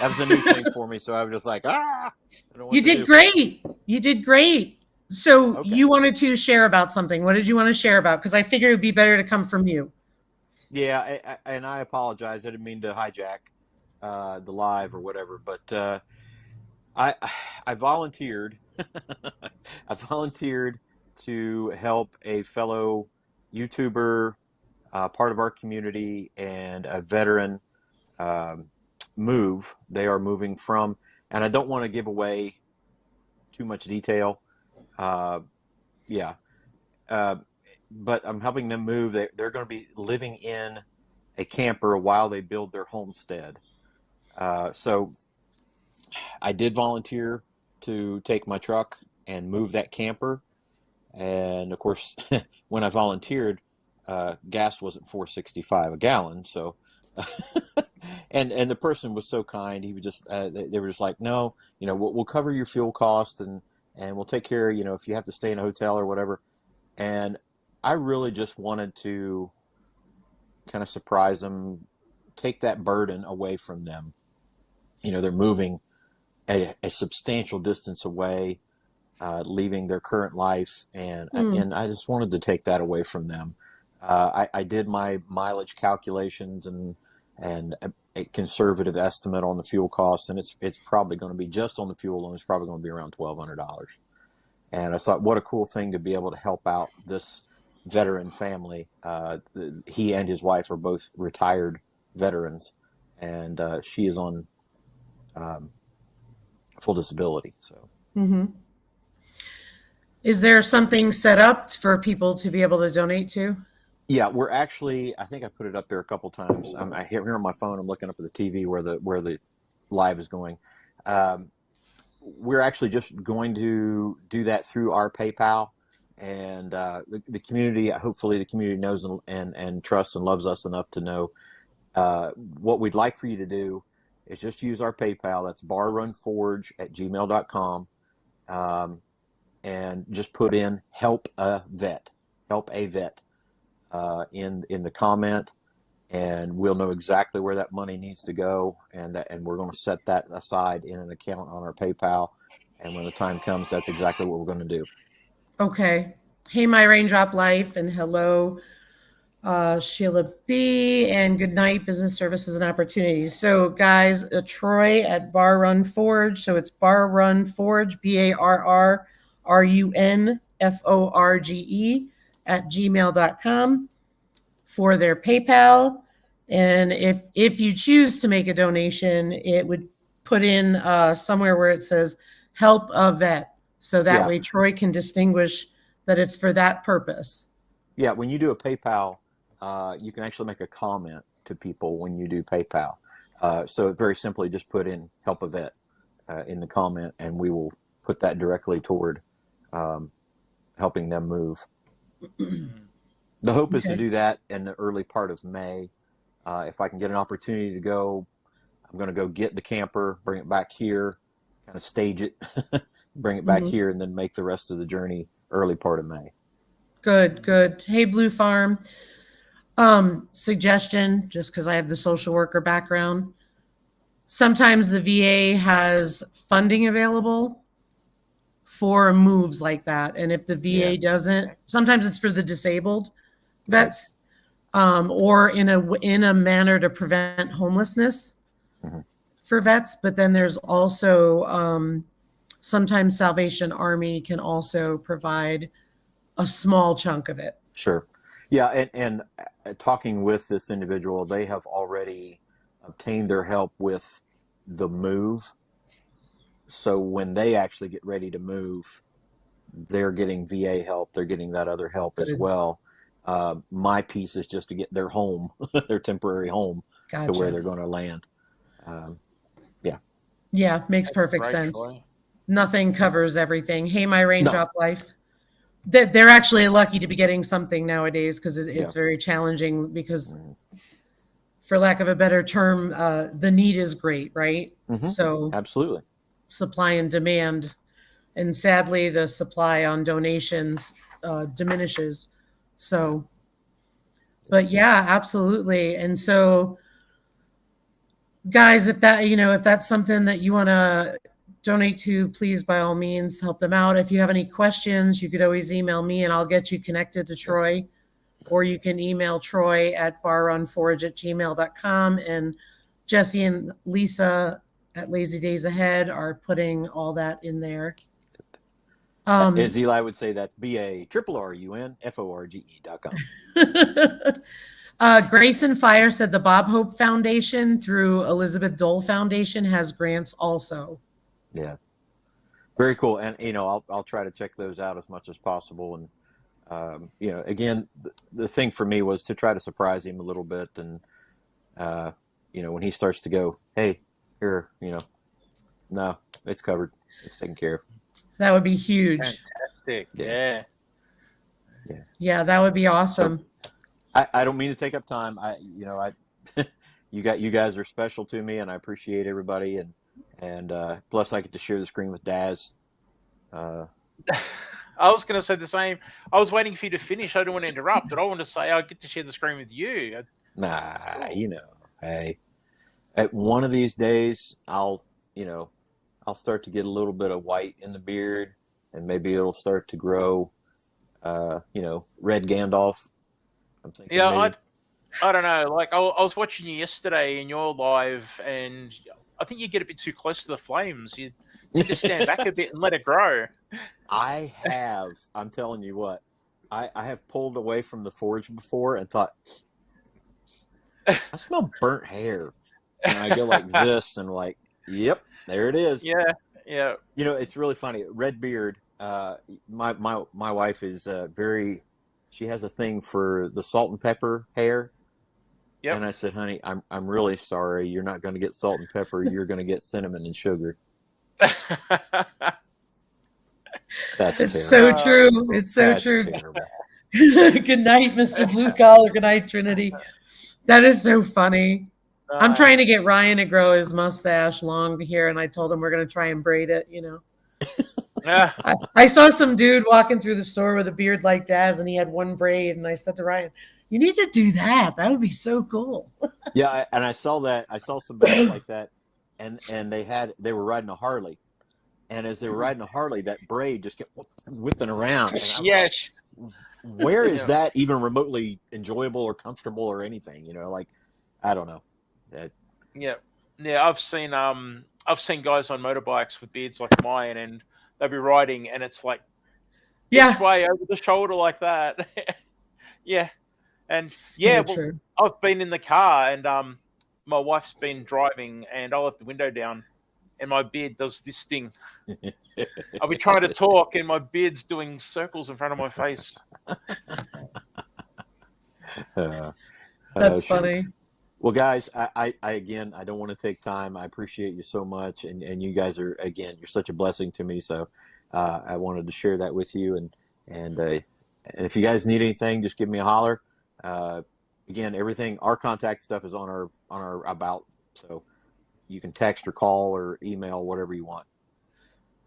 was a new thing for me, so I was just like, You did great. You did great. So you wanted to share about something. What did you want to share about? Because I figured it would be better to come from you. Yeah, and I apologize. I didn't mean to hijack the live or whatever, but I volunteered. I volunteered to help a fellow YouTuber, part of our community, and a veteran move. They are moving from, and I don't want to give away too much detail. Yeah. But I'm helping them move. They're going to be living in a camper while they build their homestead. So I did volunteer to take my truck and move that camper. And of course, when I volunteered, gas wasn't $4.65 a gallon. So, and the person was so kind. He was just they were just like, no, we'll cover your fuel cost and we'll take care. If you have to stay in a hotel or whatever. And I really just wanted to kind of surprise them, take that burden away from them. They're moving a substantial distance away, leaving their current life, and I just wanted to take that away from them. I did my mileage calculations and a conservative estimate on the fuel costs, and it's probably going to be, just on the fuel alone, it's probably going to be around $1,200. And I thought, what a cool thing to be able to help out this veteran family. He and his wife are both retired veterans, and she is on full disability. So, is there something set up for people to be able to donate to? Yeah, we're actually, I think I put it up there a couple times. I here on my phone, I'm looking up at the TV where the live is going. We're actually just going to do that through our PayPal, and the community, hopefully the community knows and trusts and loves us enough to know what we'd like for you to do is just use our PayPal. That's barrunforge@gmail.com, and just put in help a vet in the comment, and we'll know exactly where that money needs to go, and we're going to set that aside in an account on our PayPal, and when the time comes, that's exactly what we're going to do. Okay. Hey, my Raindrop Life, and hello, Sheila B, and good night, Business Services and Opportunities. So guys, Troy at Bar Run Forge. So it's Bar Run Forge, BARRUNFORGE @gmail.com for their PayPal. And if you choose to make a donation, it would put in somewhere where it says help a vet. So that way Troy can distinguish that it's for that purpose. Yeah, when you do a PayPal, you can actually make a comment to people when you do PayPal. So very simply just put in help a vet in the comment, and we will put that directly toward helping them move. The hope is to do that in the early part of May. If I can get an opportunity to go, I'm going to go get the camper, bring it back here, kind of stage it, bring it back here, and then make the rest of the journey early part of May. Good, good. Hey, Blue Farm. Suggestion, just because I have the social worker background. Sometimes the VA has funding available for moves like that. And if the VA doesn't, sometimes it's for the disabled vets, or in a manner to prevent homelessness for vets. But then there's also sometimes Salvation Army can also provide a small chunk of it. Sure. Yeah, and talking with this individual, they have already obtained their help with the move. So when they actually get ready to move, they're getting VA help. They're getting that other help as well. My piece is just to get their home, their temporary home, to where they're going to land. Yeah, makes perfect sense. Troy. Nothing covers everything. Hey, my raindrop life. They're actually lucky to be getting something nowadays, because it's very challenging, because for lack of a better term, the need is great, right? So absolutely, supply and demand, and sadly the supply on donations diminishes. So, but yeah, absolutely. And so guys, if that's something that you want to donate to, please, by all means, help them out. If you have any questions, you could always email me and I'll get you connected to Troy, or you can email Troy at barrunforage@gmail.com. And Jesse and Lisa at Lazy Days Ahead are putting all that in there. As Eli would say, that's BARRUNFORGE.com. Grace and Fire said the Bob Hope Foundation through Elizabeth Dole Foundation has grants also. Yeah, very cool. And I'll try to check those out as much as possible. And again, the thing for me was to try to surprise him a little bit. And when he starts to go, hey, here, no, it's covered, it's taken care of. That would be huge. Fantastic. Yeah, that would be awesome. So, I don't mean to take up time. You guys are special to me, and I appreciate everybody. And plus, I get to share the screen with Daz. I was going to say the same. I was waiting for you to finish. I don't want to interrupt, but I want to say I get to share the screen with you. Nah, hey, at one of these days, I'll start to get a little bit of white in the beard, and maybe it'll start to grow, red Gandalf. I'm thinking. Yeah, I don't know. Like, I was watching you yesterday in your live, and I think you get a bit too close to the flames. You just stand back a bit and let it grow. I'm telling you what, I have pulled away from the forge before and thought, I smell burnt hair. And I go like this and like, yep, there it is. Yeah. It's really funny. Red beard, my wife is she has a thing for the salt and pepper hair. Yep. And I said, honey, I'm really sorry. You're not going to get salt and pepper. You're going to get cinnamon and sugar. It's so true. It's so true. Good night, Mr. Blue Collar. Good night, Trinity. That is so funny. I'm trying to get Ryan to grow his mustache long here, and I told him we're going to try and braid it, I saw some dude walking through the store with a beard like Daz, and he had one braid, and I said to Ryan, you need to do that. That would be so cool. Yeah, and I saw that. I saw somebody like that, and they were riding a Harley, and as they were riding a Harley, that braid just kept whipping around. Yes. Like, where is that even remotely enjoyable or comfortable or anything? I don't know. Yeah. I've seen guys on motorbikes with beards like mine, and they'll be riding, and it's like this way over the shoulder like that. Yeah. And yeah, So well, true. I've been in the car and my wife's been driving and I left the window down and my beard does this thing. I'll be trying to talk and my beard's doing circles in front of my face. That's Shoot. funny. Well, guys, I again, I don't want to take time. I appreciate you so much, and you guys are, again, you're such a blessing to me. So I wanted to share that with you, and if you guys need anything, just give me a holler. Again, everything, our contact stuff is on our about, so you can text or call or email, whatever you want.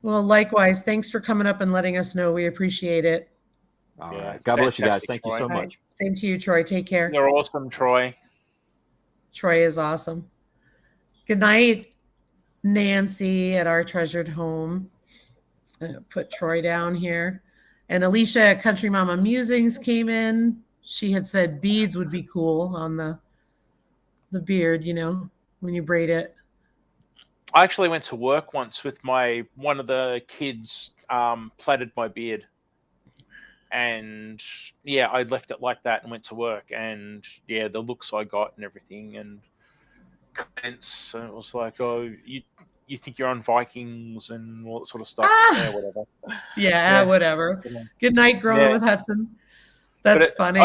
Well, likewise, thanks for coming up and letting us know. We appreciate it. All Yeah, right, God bless you guys. fantastic, Thank you Troy. so All right. much. Same to you, Troy. Take care. You're awesome, Troy. Troy is awesome. Good night, Nancy at our treasured home. Put Troy down here. And Alicia at Country Mama Musings came in. She had said beads would be cool on the beard, when you braid it. I actually went to work once with one of the kids plaited my beard. And yeah, I left it like that and went to work. And yeah, the looks I got and everything and comments, and it was like, oh, you think you're on Vikings and all that sort of stuff. Yeah, whatever. Yeah, whatever. Good night, Growing with Hudson. That's funny.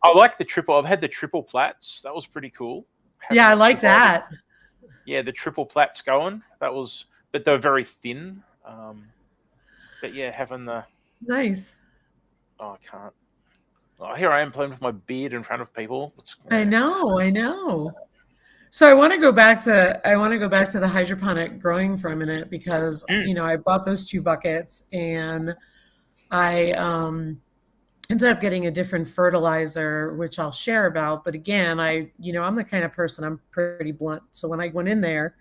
I like the triple. I've had the triple plaits. That was pretty cool. Yeah, I like that. Yeah, the triple plaits going. That was, but they were very thin. But yeah, having the nice. Oh, I can't. Oh, here I am playing with my beard in front of people. I know. So I want to go back to the hydroponic growing for a minute because I bought those 2 buckets and I ended up getting a different fertilizer, which I'll share about. But again, I'm the kind of person, I'm pretty blunt. So when I went in there,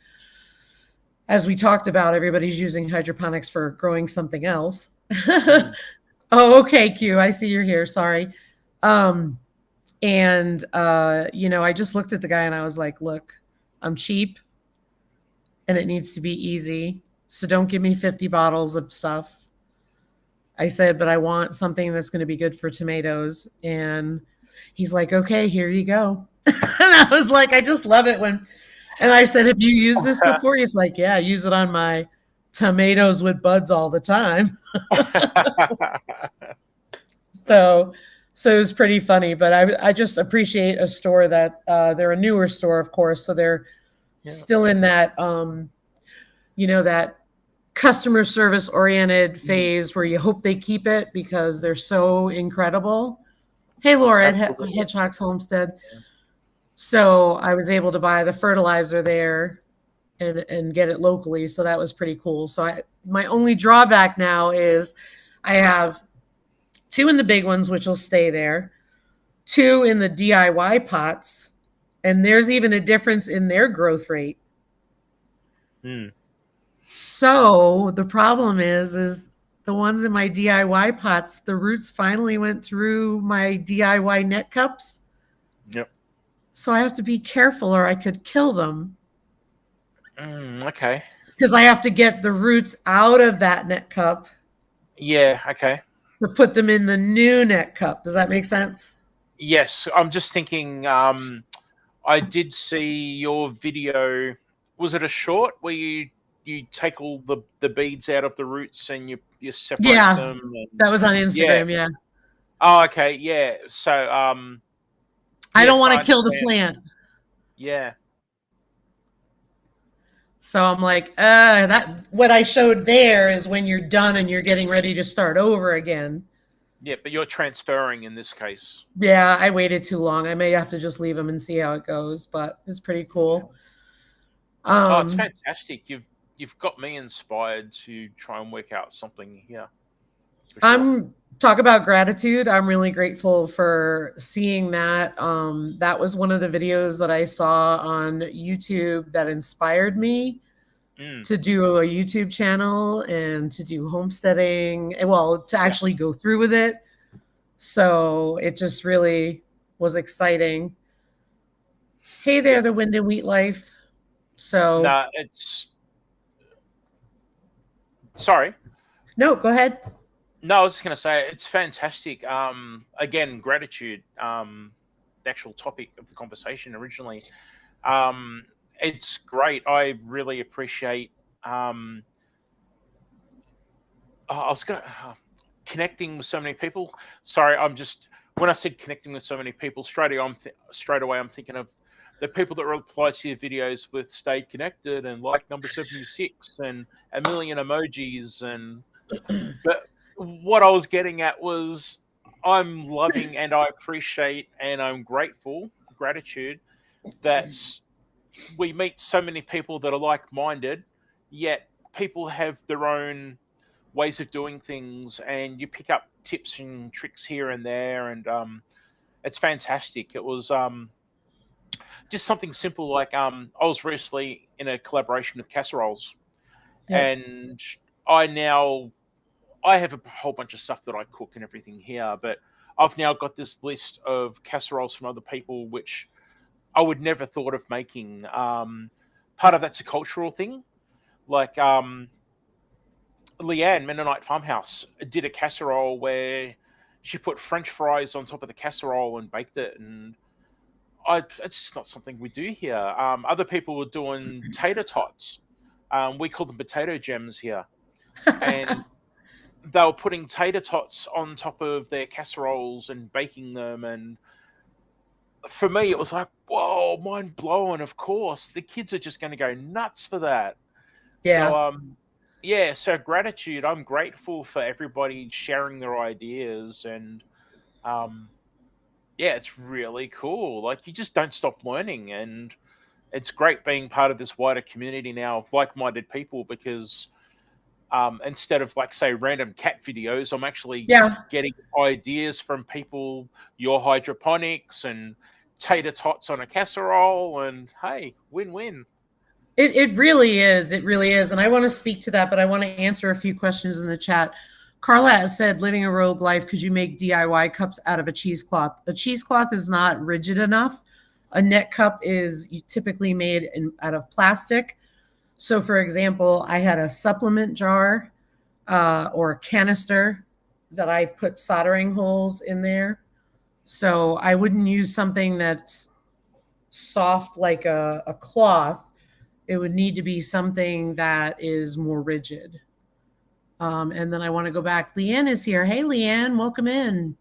as we talked about, everybody's using hydroponics for growing something else. Oh, okay, Q. I see you're here. Sorry. I just looked at the guy and I was like, look, I'm cheap and it needs to be easy. So don't give me 50 bottles of stuff. I said, but I want something that's going to be good for tomatoes. And he's like, okay, here you go. And I was like, I just love it and I said, have you used this before? He's like, yeah, I use it on my tomatoes with buds all the time. So it was pretty funny, but I just appreciate a store that they're a newer store, of course. So they're still in that, that customer service oriented phase where you hope they keep it because they're so incredible. Hey, Laura at Hedgehog's Homestead. So I was able to buy the fertilizer there and get it locally. So that was pretty cool. So my only drawback now is I have 2 in the big ones, which will stay there, 2 in the DIY pots, and there's even a difference in their growth rate. So the problem is the ones in my DIY pots, the roots finally went through my DIY net cups. Yep. So I have to be careful or I could kill them. Okay. Because I have to get the roots out of that net cup. Yeah, okay. To put them in the new net cup. Does that make sense? Yes. I'm just thinking, I did see your video. Was it a short where you take all the beads out of the roots and you separate them? And, that was on Instagram, yeah. Oh, okay, yeah. So, I don't want to kill the plant. Yeah. So I'm like, that what I showed there is when you're done and you're getting ready to start over again. Yeah, but you're transferring in this case. Yeah, I waited too long. I may have to just leave them and see how it goes, but it's pretty cool. It's fantastic. You've got me inspired to try and work out something here. Sure. Talk about gratitude. I'm really grateful for seeing that. That was one of the videos that I saw on YouTube that inspired me to do a YouTube channel and to do homesteading. Well, to actually go through with it. So it just really was exciting. Hey there, the Wind and Wheat Life. So no, it's sorry. No, go ahead. No, I was just going to say it's fantastic. Again, gratitude. actual topic of the conversation originally. It's great. I really appreciate. I was going to connecting with so many people. Sorry, I'm just when I said connecting with so many people, straight away I'm thinking of the people that reply to your videos with "stay connected" and like number 76 and a million emojis. And but what I was getting at was I'm loving and I appreciate and I'm gratitude that we meet so many people that are like-minded, yet people have their own ways of doing things, and you pick up tips and tricks here and there, and it's fantastic. It was just something simple like I was recently in a collaboration with casseroles, Yep. and I have a whole bunch of stuff that I cook and everything here, but I've now got this list of casseroles from other people which I would never thought of making. Part of that's a cultural thing, like Leanne, Mennonite Farmhouse, did a casserole where she put French fries on top of the casserole and baked it, and it's just not something we do here. Other people were doing tater tots. We call them potato gems here, and they were putting tater tots on top of their casseroles and baking them. And for me, it was like, whoa, mind blowing. Of course, the kids are just going to go nuts for that. So, Yeah. yeah, so gratitude. I'm grateful for everybody sharing their ideas, and yeah, it's really cool. Like, you just don't stop learning, and it's great being part of this wider community now of like-minded people, because instead of, like, say, random cat videos, I'm actually Yeah. getting ideas from people, your hydroponics and tater tots on a casserole, and hey, win-win. It really is. It really is. And I want to speak to that, but I want to answer a few questions in the chat. Carla has said, living a rogue life, could you make DIY cups out of a cheesecloth? A cheesecloth is not rigid enough. A net cup is typically made out of plastic. So, for example, I had a supplement jar or a canister that I put soldering holes in there. So I wouldn't use something that's soft like a cloth. It would need to be something that is more rigid. And then I want to go back. Leanne is here. Hey, Leanne, welcome in.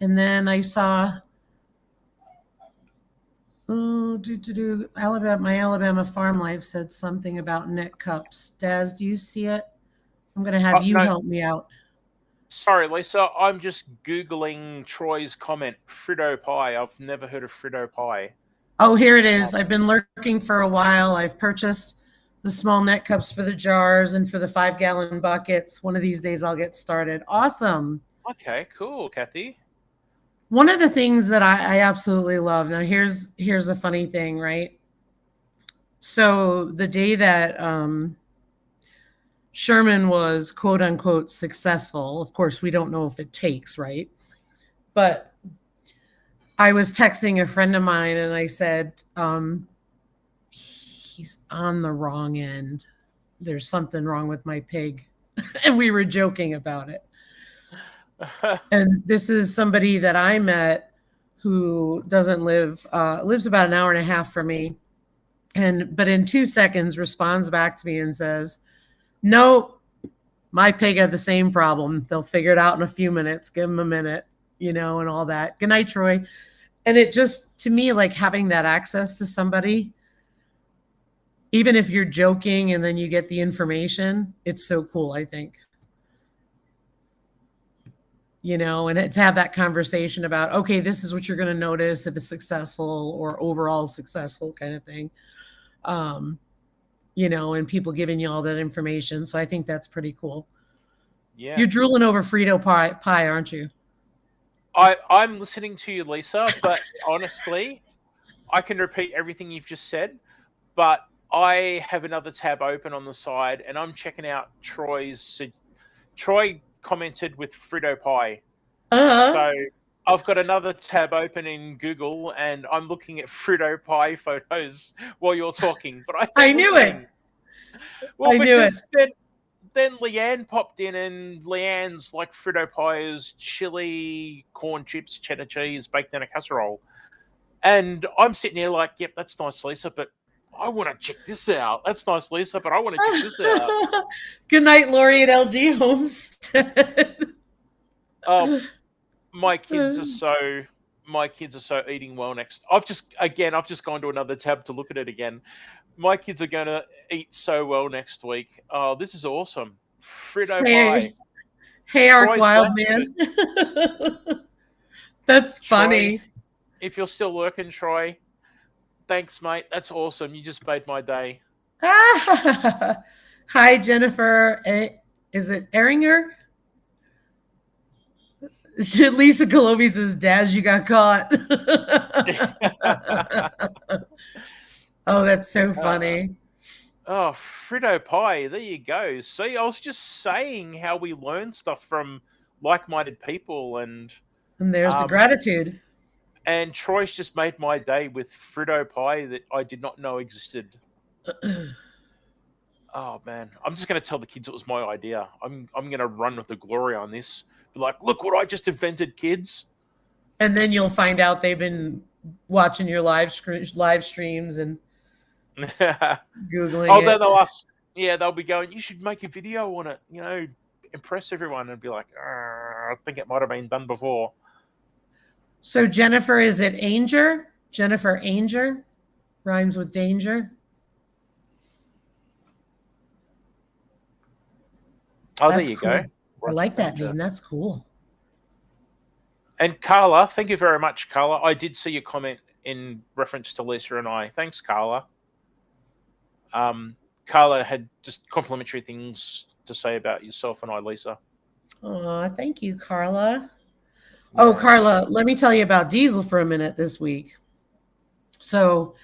And then I saw, Alabama, my Alabama Farm Life said something about net cups. Daz, do you see it? I'm going to have you No, help me out. sorry, Lisa. I'm just Googling Troy's comment, Frito pie. I've never heard of Frito pie. Oh, here it is. I've been lurking for a while. I've purchased the small net cups for the jars and for the 5-gallon buckets. One of these days I'll get started. Awesome. Okay, cool, Kathy. One of the things that I absolutely love, now here's a funny thing, right? So the day that Sherman was quote unquote successful, of course, we don't know if it takes, right? But I was texting a friend of mine and I said, he's on the wrong end. There's something wrong with my pig. And we were joking about it. And this is somebody that I met who doesn't lives about an hour and a half from me. But in 2 seconds responds back to me and says, no, my pig had the same problem. They'll figure it out in a few minutes. Give them a minute, and all that. Good night, Troy. And it just, to me, like having that access to somebody, even if you're joking and then you get the information, it's so cool, I think. And to have that conversation about, okay, this is what you're going to notice if it's successful or overall successful kind of thing. And people giving you all that information. So I think that's pretty cool. Yeah. You're drooling over Frito pie, aren't you? I'm listening to you, Lisa, but honestly, I can repeat everything you've just said, but I have another tab open on the side and I'm checking out Troy commented with Frito pie. Uh-huh. So I've got another tab open in Google and I'm looking at Frito pie photos while you're talking, but I knew it. Well, I knew it. Then Leanne popped in, and Leanne's like Frito pie is chili, corn chips, cheddar cheese baked in a casserole. And I'm sitting here like, yep, that's nice, Lisa, but I want to check this out. That's nice, Lisa, but I want to check this out. Good night, Lori at LG Homestead. Oh, my kids are so eating well next. I've just gone to another tab to look at it again. My kids are going to eat so well next week. Oh, this is awesome. Frito pie. Hey, Ark Troy's Wild left Man. it. That's Troy, funny. if you're still working, Troy, thanks, mate. That's awesome. You just made my day. Hi, Jennifer. Is it Eringer? Lisa Colobi says, Dad, you got caught. Oh, that's so funny. Oh, Frito pie. There you go. See, I was just saying how we learn stuff from like-minded people, and there's the gratitude. And Troy's just made my day with Frito pie that I did not know existed. Oh man, I'm just going to tell the kids it was my idea. I'm going to run with the glory on this. Be like, look what I just invented, kids. And then you'll find out they've been watching your live streams and Googling then it. they'll be going, you should make a video on it, impress everyone, and be like, I think it might have been done before. So Jennifer, is it Anger? Jennifer Anger? Rhymes with danger. Oh, that's there you cool. Go. I like that name. That's cool. And Carla, thank you very much, Carla. I did see your comment in reference to Lisa and I. Thanks, Carla. Carla had just complimentary things to say about yourself and I, Lisa. Oh, thank you, Carla. Yeah. Oh, Carla, let me tell you about Diesel for a minute this week. So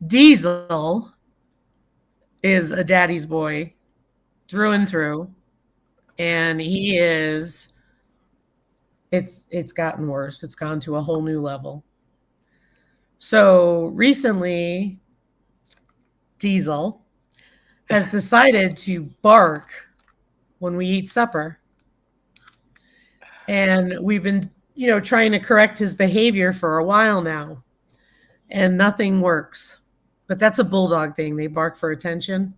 Diesel is a daddy's boy through and through. And he is, it's gotten worse. It's gone to a whole new level. So recently, Diesel has decided to bark when we eat supper. And we've been, trying to correct his behavior for a while now. And nothing works. But that's a bulldog thing. They bark for attention.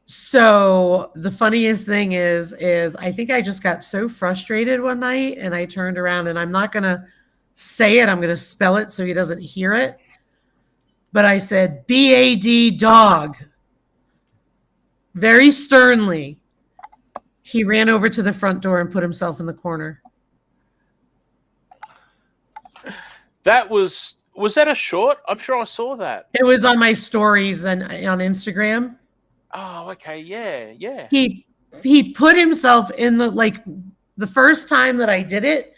So the funniest thing is I think I just got so frustrated one night and I turned around, and I'm not going to say it. I'm going to spell it so he doesn't hear it. But I said, B-A-D, dog. Very sternly. He ran over to the front door and put himself in the corner. Was that a short? I'm sure I saw that. It was on my stories and on Instagram. Oh, okay. Yeah. He put himself in the first time that I did it,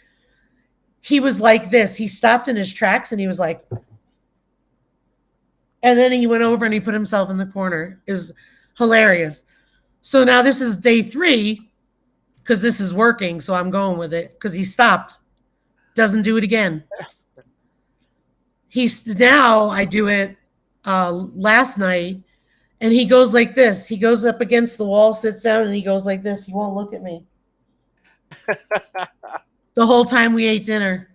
he was like this. He stopped in his tracks and he was like, and then he went over and he put himself in the corner. It was hilarious. So now this is day 3 because this is working. So I'm going with it because he stopped. Doesn't do it again. Now I do it last night. And he goes like this. He goes up against the wall, sits down, and he goes like this. He won't look at me. The whole time we ate dinner.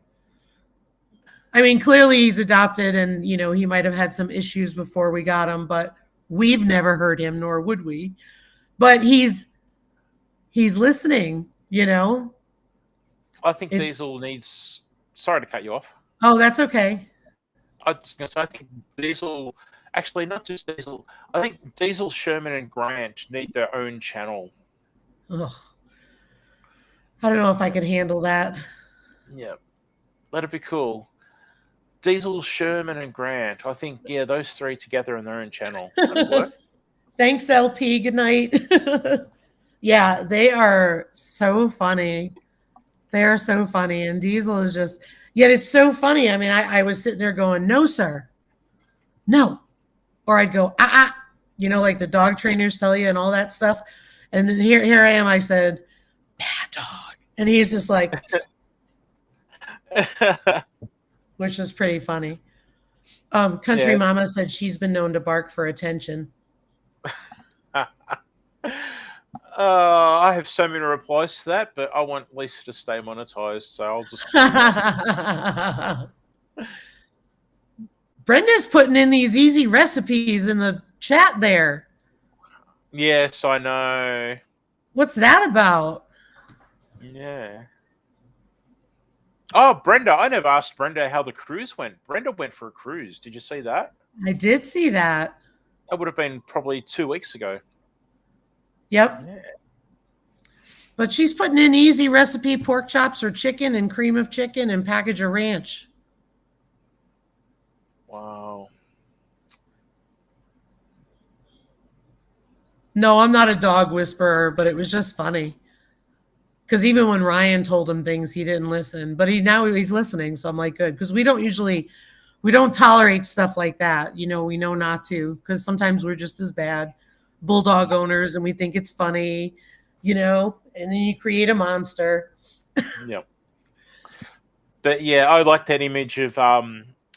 I mean, clearly he's adopted and, he might have had some issues before we got him, but we've never heard him, nor would we. But he's listening, I think Diesel needs... Sorry to cut you off. Oh, that's okay. I think Diesel... Actually, not just Diesel. I think Diesel, Sherman, and Grant need their own channel. Ugh. I don't know if I can handle that. Yeah. That'd be cool. Diesel, Sherman, and Grant. I think, those 3 together in their own channel. That'd work. Thanks, LP. Good night. Yeah, they are so funny. They are so funny. And Diesel is just... Yet it's so funny. I mean, I was sitting there going, no, sir. No. Or I'd go, like the dog trainers tell you and all that stuff. And then here I am. I said, bad dog. And he's just like, which is pretty funny. Country Mama said she's been known to bark for attention. I have so many replies to that, but I want Lisa to stay monetized, so I'll just keep that. Brenda's putting in these easy recipes in the chat there. Yes, I know. What's that about? Yeah. Oh, Brenda, I never asked Brenda how the cruise went. Brenda went for a cruise. Did you see that? I did see that. That would have been probably 2 weeks ago. Yep. Yeah. But she's putting in easy recipe pork chops or chicken and cream of chicken and package of ranch. Wow. No, I'm not a dog whisperer, but it was just funny. Because even when Ryan told him things, he didn't listen. But now he's listening, so I'm like, good. Because we don't tolerate stuff like that. We know not to. Because sometimes we're just as bad bulldog owners, and we think it's funny, and then you create a monster. Yeah. But yeah, I like that image of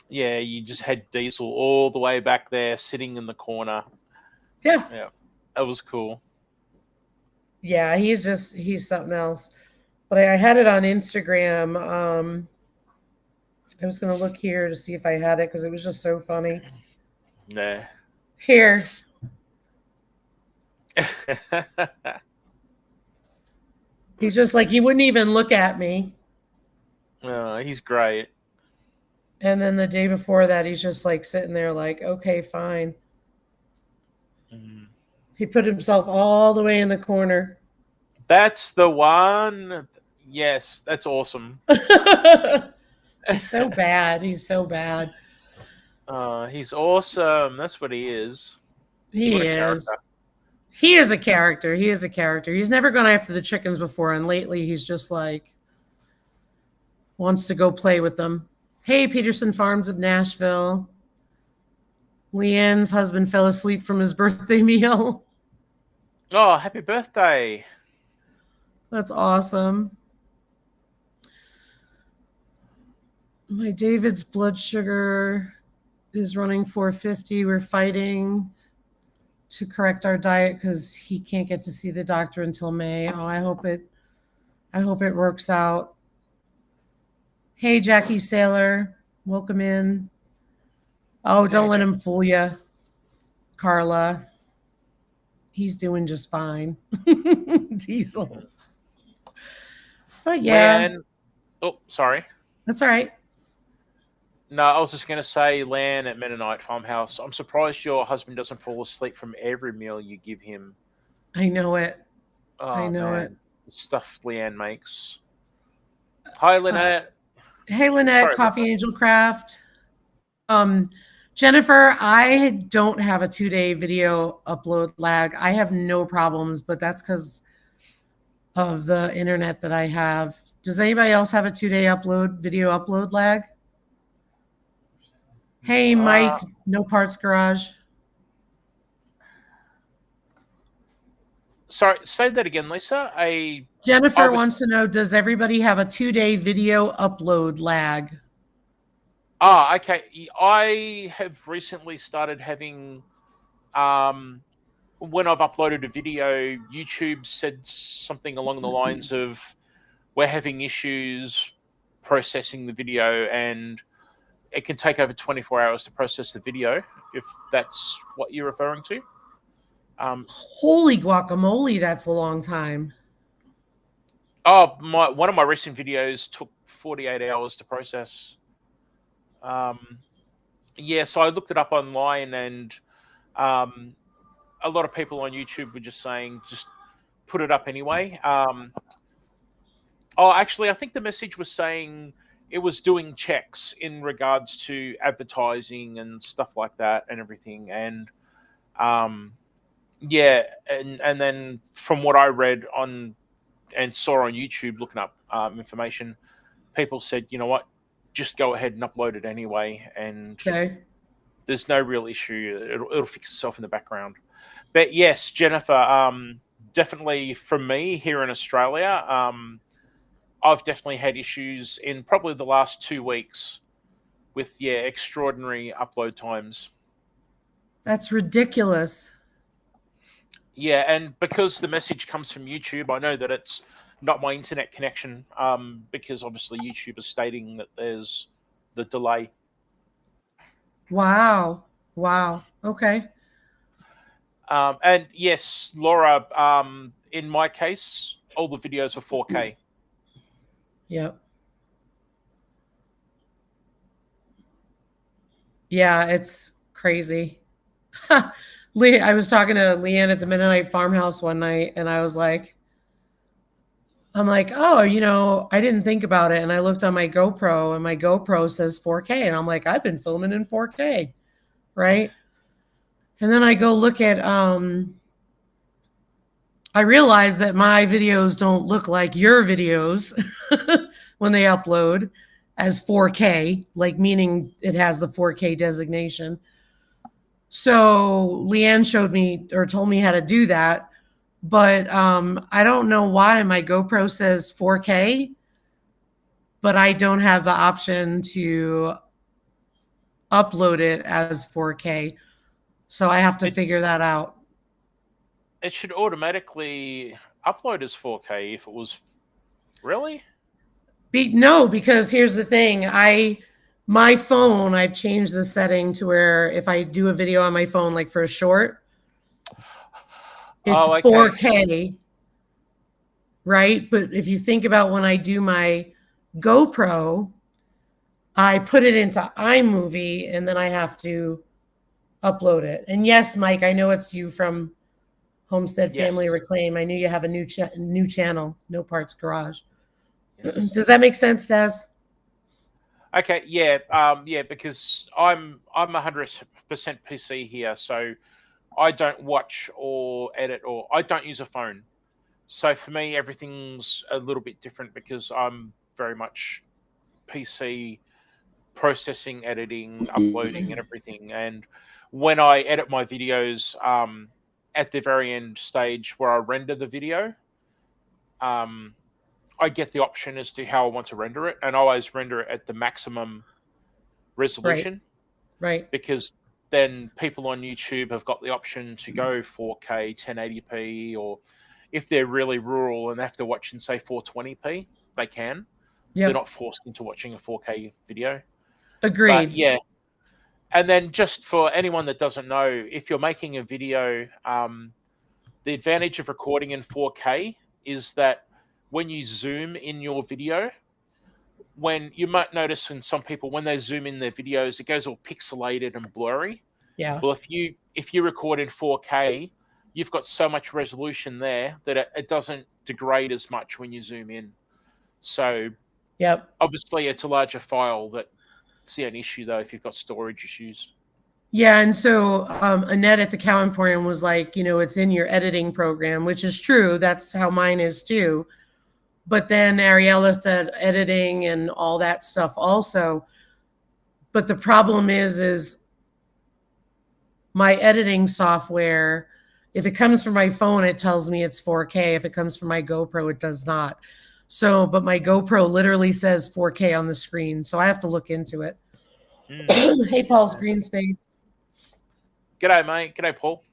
yeah, you just had Diesel all the way back there sitting in the corner. Yeah. Yeah. That was cool. Yeah, he's something else. But I had it on Instagram. I was going to look here to see if I had it because it was just so funny. Nah. Here. He's just like, he wouldn't even look at me. Oh, he's great. And then the day before that, he's just like sitting there like, okay, fine. Mm. He put himself all the way in the corner. That's the one. Yes, that's awesome. He's so bad. He's so bad. He's awesome. That's what he is. He is. He is a character. He is a character. He's never gone after the chickens before, and lately he's just like wants to go play with them. Hey, Peterson Farms of Nashville. Leanne's husband fell asleep from his birthday meal. Oh, happy birthday. That's awesome. My David's blood sugar is running 450. We're fighting to correct our diet because he can't get to see the doctor until May. Oh, I hope it works out. Hey, Jackie Sailor, welcome in. Oh, don't let him fool you, Carla. He's doing just fine. Diesel. But yeah. Lan, oh, sorry. That's all right. No, I was just going to say, Lan at Mennonite Farmhouse, I'm surprised your husband doesn't fall asleep from every meal you give him. I know it. Oh, I know it. The stuff Leanne makes. Hi, Lynette. Hey, Lynette, Sorry, Coffee Angel Craft. Jennifer, I don't have a 2-day video upload lag. I have no problems, but that's because of the internet that I have. Does anybody else have a 2-day video upload lag? Hey, Mike, No Parts Garage. Sorry, say that again, Lisa. Jennifer wants to know, does everybody have a 2-day video upload lag? Okay. I have recently started having, when I've uploaded a video, YouTube said something along the lines of, we're having issues processing the video, and it can take over 24 hours to process the video, if that's what you're referring to. Holy guacamole, that's a long time. Oh, one of my recent videos took 48 hours to process. Yeah, so I looked it up online, and a lot of people on YouTube were just saying, just put it up anyway. Actually, I think the message was saying it was doing checks in regards to advertising and stuff like that and everything. And yeah, and then from what I read on and saw on YouTube looking up information, people said, you know what, just go ahead and upload it anyway, and there's no real issue. It'll fix itself in the background. But yes, Jennifer, definitely from me here in Australia, I've definitely had issues in probably the last 2 weeks with extraordinary upload times. That's ridiculous. Yeah, and because the message comes from YouTube, I know that it's not my internet connection, because obviously YouTube is stating that there's the delay. Wow. Wow. Okay. And yes, Laura, in my case, all the videos are 4K. Yep. Yeah, it's crazy. I was talking to Leanne at the Mennonite farmhouse one night, and I'm like, oh, I didn't think about it. And I looked on my GoPro, and my GoPro says 4K. And I'm like, I've been filming in 4K, right? And then I go look at, I realize that my videos don't look like your videos when they upload as 4K, like meaning it has the 4K designation. So Leanne showed me or told me how to do that. But I don't know why my GoPro says 4K, but I don't have the option to upload it as 4K. So I have to figure that out. It should automatically upload as 4K if it was really. No, because here's the thing. My phone, I've changed the setting to where if I do a video on my phone, like for a short, it's Oh, okay. 4K, right? But if you think about when I do my GoPro, I put it into iMovie and then I have to upload it. And yes, Mike, I know it's you from Homestead Yes. Family Reclaim. I knew you have a new channel, No Parts Garage. Yes. Does that make sense, Des? Okay, yeah, yeah, because I'm 100% PC here, so I don't watch or edit, or I don't use a phone. So for me, everything's a little bit different because I'm very much PC, processing, editing, uploading, and everything. And when I edit my videos, at the very end stage where I render the video, I get the option as to how I want to render it, and I always render it at the maximum resolution. Right. Because then people on YouTube have got the option to go 4K, 1080p, or if they're really rural and they have to watch in, say, 420p, they can. Yep. They're not forced into watching a 4K video. Agreed. But yeah. And then just for anyone that doesn't know, if you're making a video, the advantage of recording in 4K is that when you zoom in your video, when you might notice in some people when they zoom in their videos, it goes all pixelated and blurry. Yeah. Well, if you record in 4K, you've got so much resolution there that it doesn't degrade as much when you zoom in. So Yep. obviously it's a larger file. That's an issue though if you've got storage issues. Yeah, and so Annette at the Cow Emporium was like, it's in your editing program, which is true. That's how mine is too. But then Ariella said editing and all that stuff also. But the problem is my editing software, if it comes from my phone, it tells me it's 4K. If it comes from my GoPro, it does not. So, but my GoPro literally says 4K on the screen. So I have to look into it. Hey, Paul's Green Space. G'day, mate. G'day, Paul.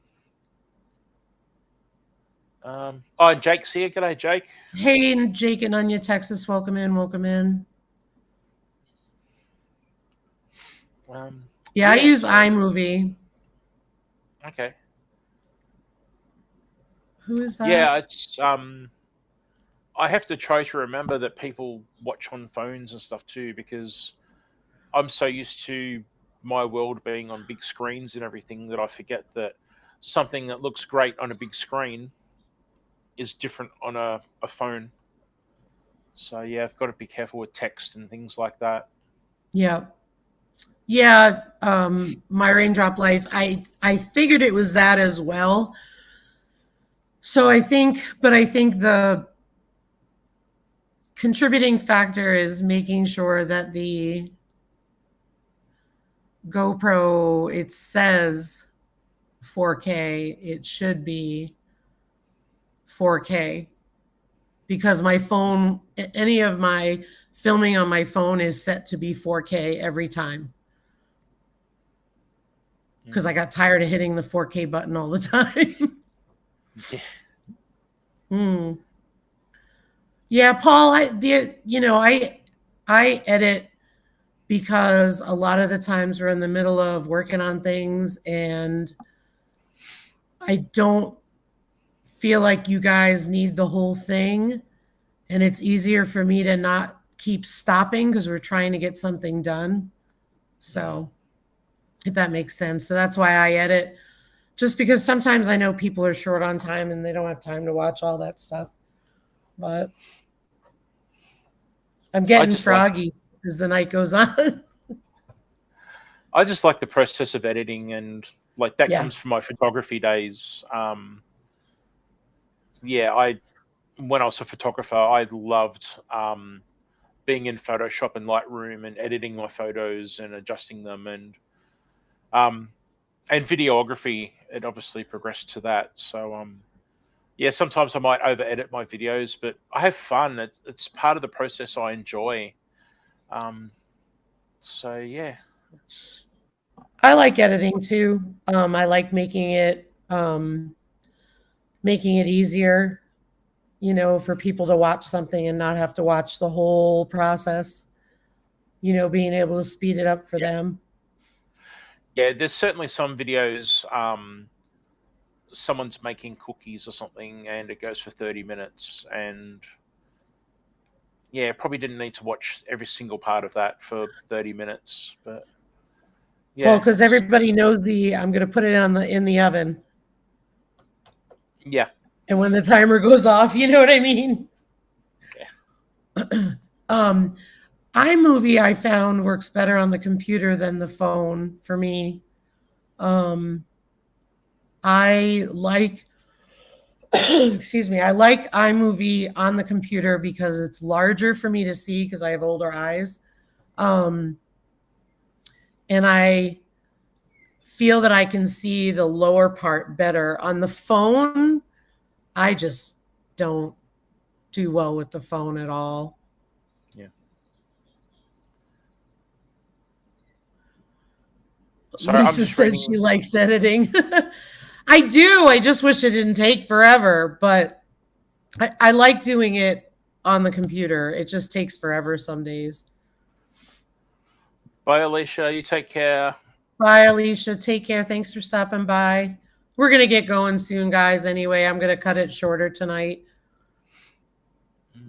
Oh, Jake's here. G'day, Jake. Hey, Jake in Onion, Texas. Welcome in. Welcome in. Yeah, I use iMovie. Okay. Who is that? Yeah, it's I have to try to remember that people watch on phones and stuff too, because I'm so used to my world being on big screens and everything that I forget that something that looks great on a big screen is different on a phone. So yeah, I've got to be careful with text and things like that. Yeah. Yeah, my Raindrop Life, I figured it was that as well. So I think the contributing factor is making sure that the GoPro, it says 4K, it should be 4K, because my phone, any of my filming on my phone is set to be 4K every time. Because I got tired of hitting the 4K button all the time. Yeah. Hmm. Yeah, Paul, I edit because a lot of the times we're in the middle of working on things and I don't feel like you guys need the whole thing. And it's easier for me to not keep stopping because we're trying to get something done. So, if that makes sense. So that's why I edit, just because sometimes I know people are short on time and they don't have time to watch all that stuff. But I'm I getting just like froggy as the night goes on. I just like the process of editing, and like that Yeah. comes from my photography days. Yeah, I when I was a photographer, I loved being in Photoshop and Lightroom and editing my photos and adjusting them, um, and videography. It obviously progressed to that. So yeah, sometimes I might over edit my videos, but I have fun. It's part of the process I enjoy. Um, so yeah, it's I like editing too. I like making it easier, for people to watch something and not have to watch the whole process, being able to speed it up for yeah, them. yeah. There's certainly some videos. Someone's making cookies or something, and it goes for 30 minutes, and yeah, probably didn't need to watch every single part of that for 30 minutes, but Well, yeah, because it's everybody knows I'm going to put it in the oven, yeah, and when the timer goes off, you know what I mean. yeah. Um, iMovie I found works better on the computer than the phone for me. Um, I like, excuse me, I like iMovie on the computer because it's larger for me to see because I have older eyes. Um, and I feel that I can see the lower part better. On the phone, I just don't do well with the phone at all. Yeah. Sorry, I'm Lisa just said reading. she likes editing. I do. I just wish it didn't take forever, but I like doing it on the computer. It just takes forever some days. Bye, Alicia. You take care. Bye, Alicia. Take care. Thanks for stopping by. We're going to get going soon, guys. Anyway, I'm going to cut it shorter tonight,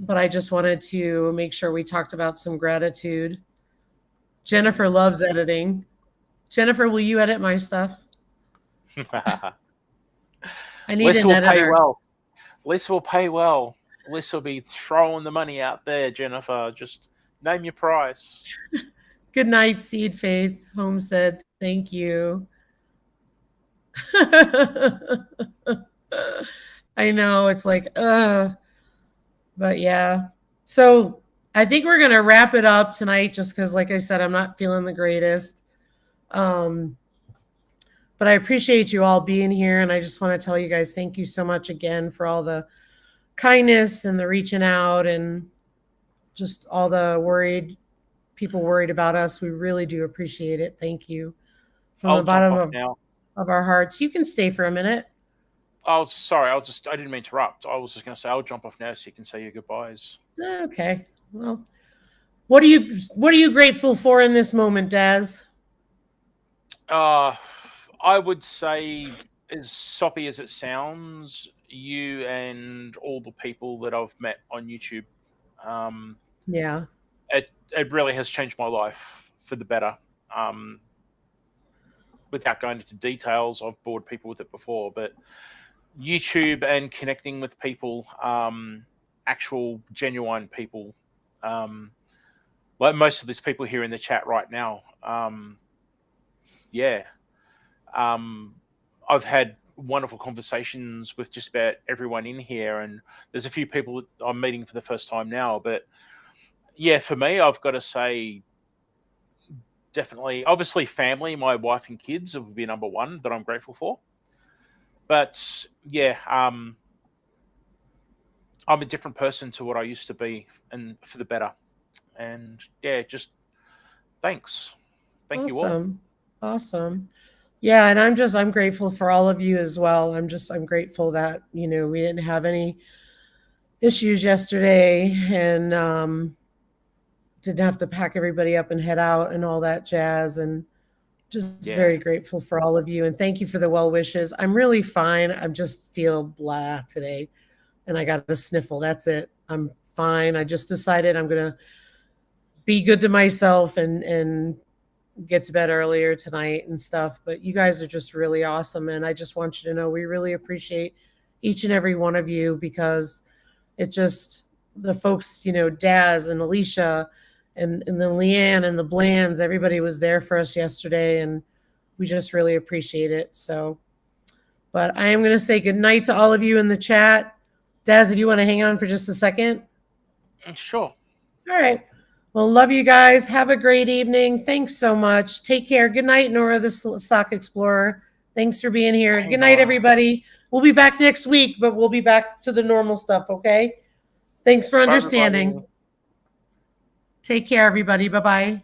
but I just wanted to make sure we talked about some gratitude. Jennifer loves editing. Jennifer, will you edit my stuff? I need Lisa an will pay editor. well. Lisa will pay well. Lisa will be throwing the money out there, Jennifer. Just name your price. Good night, Seed Faith Homestead. Thank you. I know it's like, but yeah. So I think we're gonna wrap it up tonight, just because, like I said, I'm not feeling the greatest. Um, but I appreciate you all being here, and I just want to tell you guys thank you so much again for all the kindness and the reaching out and just all the people worried about us. We really do appreciate it. Thank you from the I'll jump bottom off now. of our hearts. You can stay for a minute. Oh, sorry. I didn't mean to interrupt. I was just going to say I'll jump off now so you can say your goodbyes. Okay. Well, what are you grateful for in this moment, Daz? Uh, I would say, as soppy as it sounds, you and all the people that I've met on YouTube, um, Yeah. it really has changed my life for the better. Um, Without going into details, I've bored people with it before, but YouTube and connecting with people, actual genuine people, um, like most of these people here in the chat right now. Yeah, um, I've had wonderful conversations with just about everyone in here, and there's a few people that I'm meeting for the first time now. But yeah, for me, I've got to say, definitely, obviously, family, my wife and kids would be number one that I'm grateful for. But yeah, I'm a different person to what I used to be, and for the better. And yeah, just thanks, thank you all. Awesome. Awesome. Yeah, and I'm grateful for all of you as well. I'm grateful that, we didn't have any issues yesterday, and didn't have to pack everybody up and head out and all that jazz, and just Yeah. very grateful for all of you, and thank you for the well wishes. I'm really fine. I just feel blah today, and I got a sniffle. That's it. I'm fine. I just decided I'm going to be good to myself and get to bed earlier tonight and stuff. But you guys are just really awesome. And I just want you to know we really appreciate each and every one of you, because it just, the folks, Daz and Alicia and then Leanne and the Blands, everybody was there for us yesterday, and we just really appreciate it. So, but I am going to say good night to all of you in the chat. Daz, if you want to hang on for just a second. Sure. All right. Well, love you guys. Have a great evening. Thanks so much. Take care. Good night, Nora, the Stock Explorer. Thanks for being here. Hey, Good night, Nora. everybody. We'll be back next week, but we'll be back to the normal stuff, okay? Thanks for Bye, understanding. everybody. Take care, everybody. Bye-bye.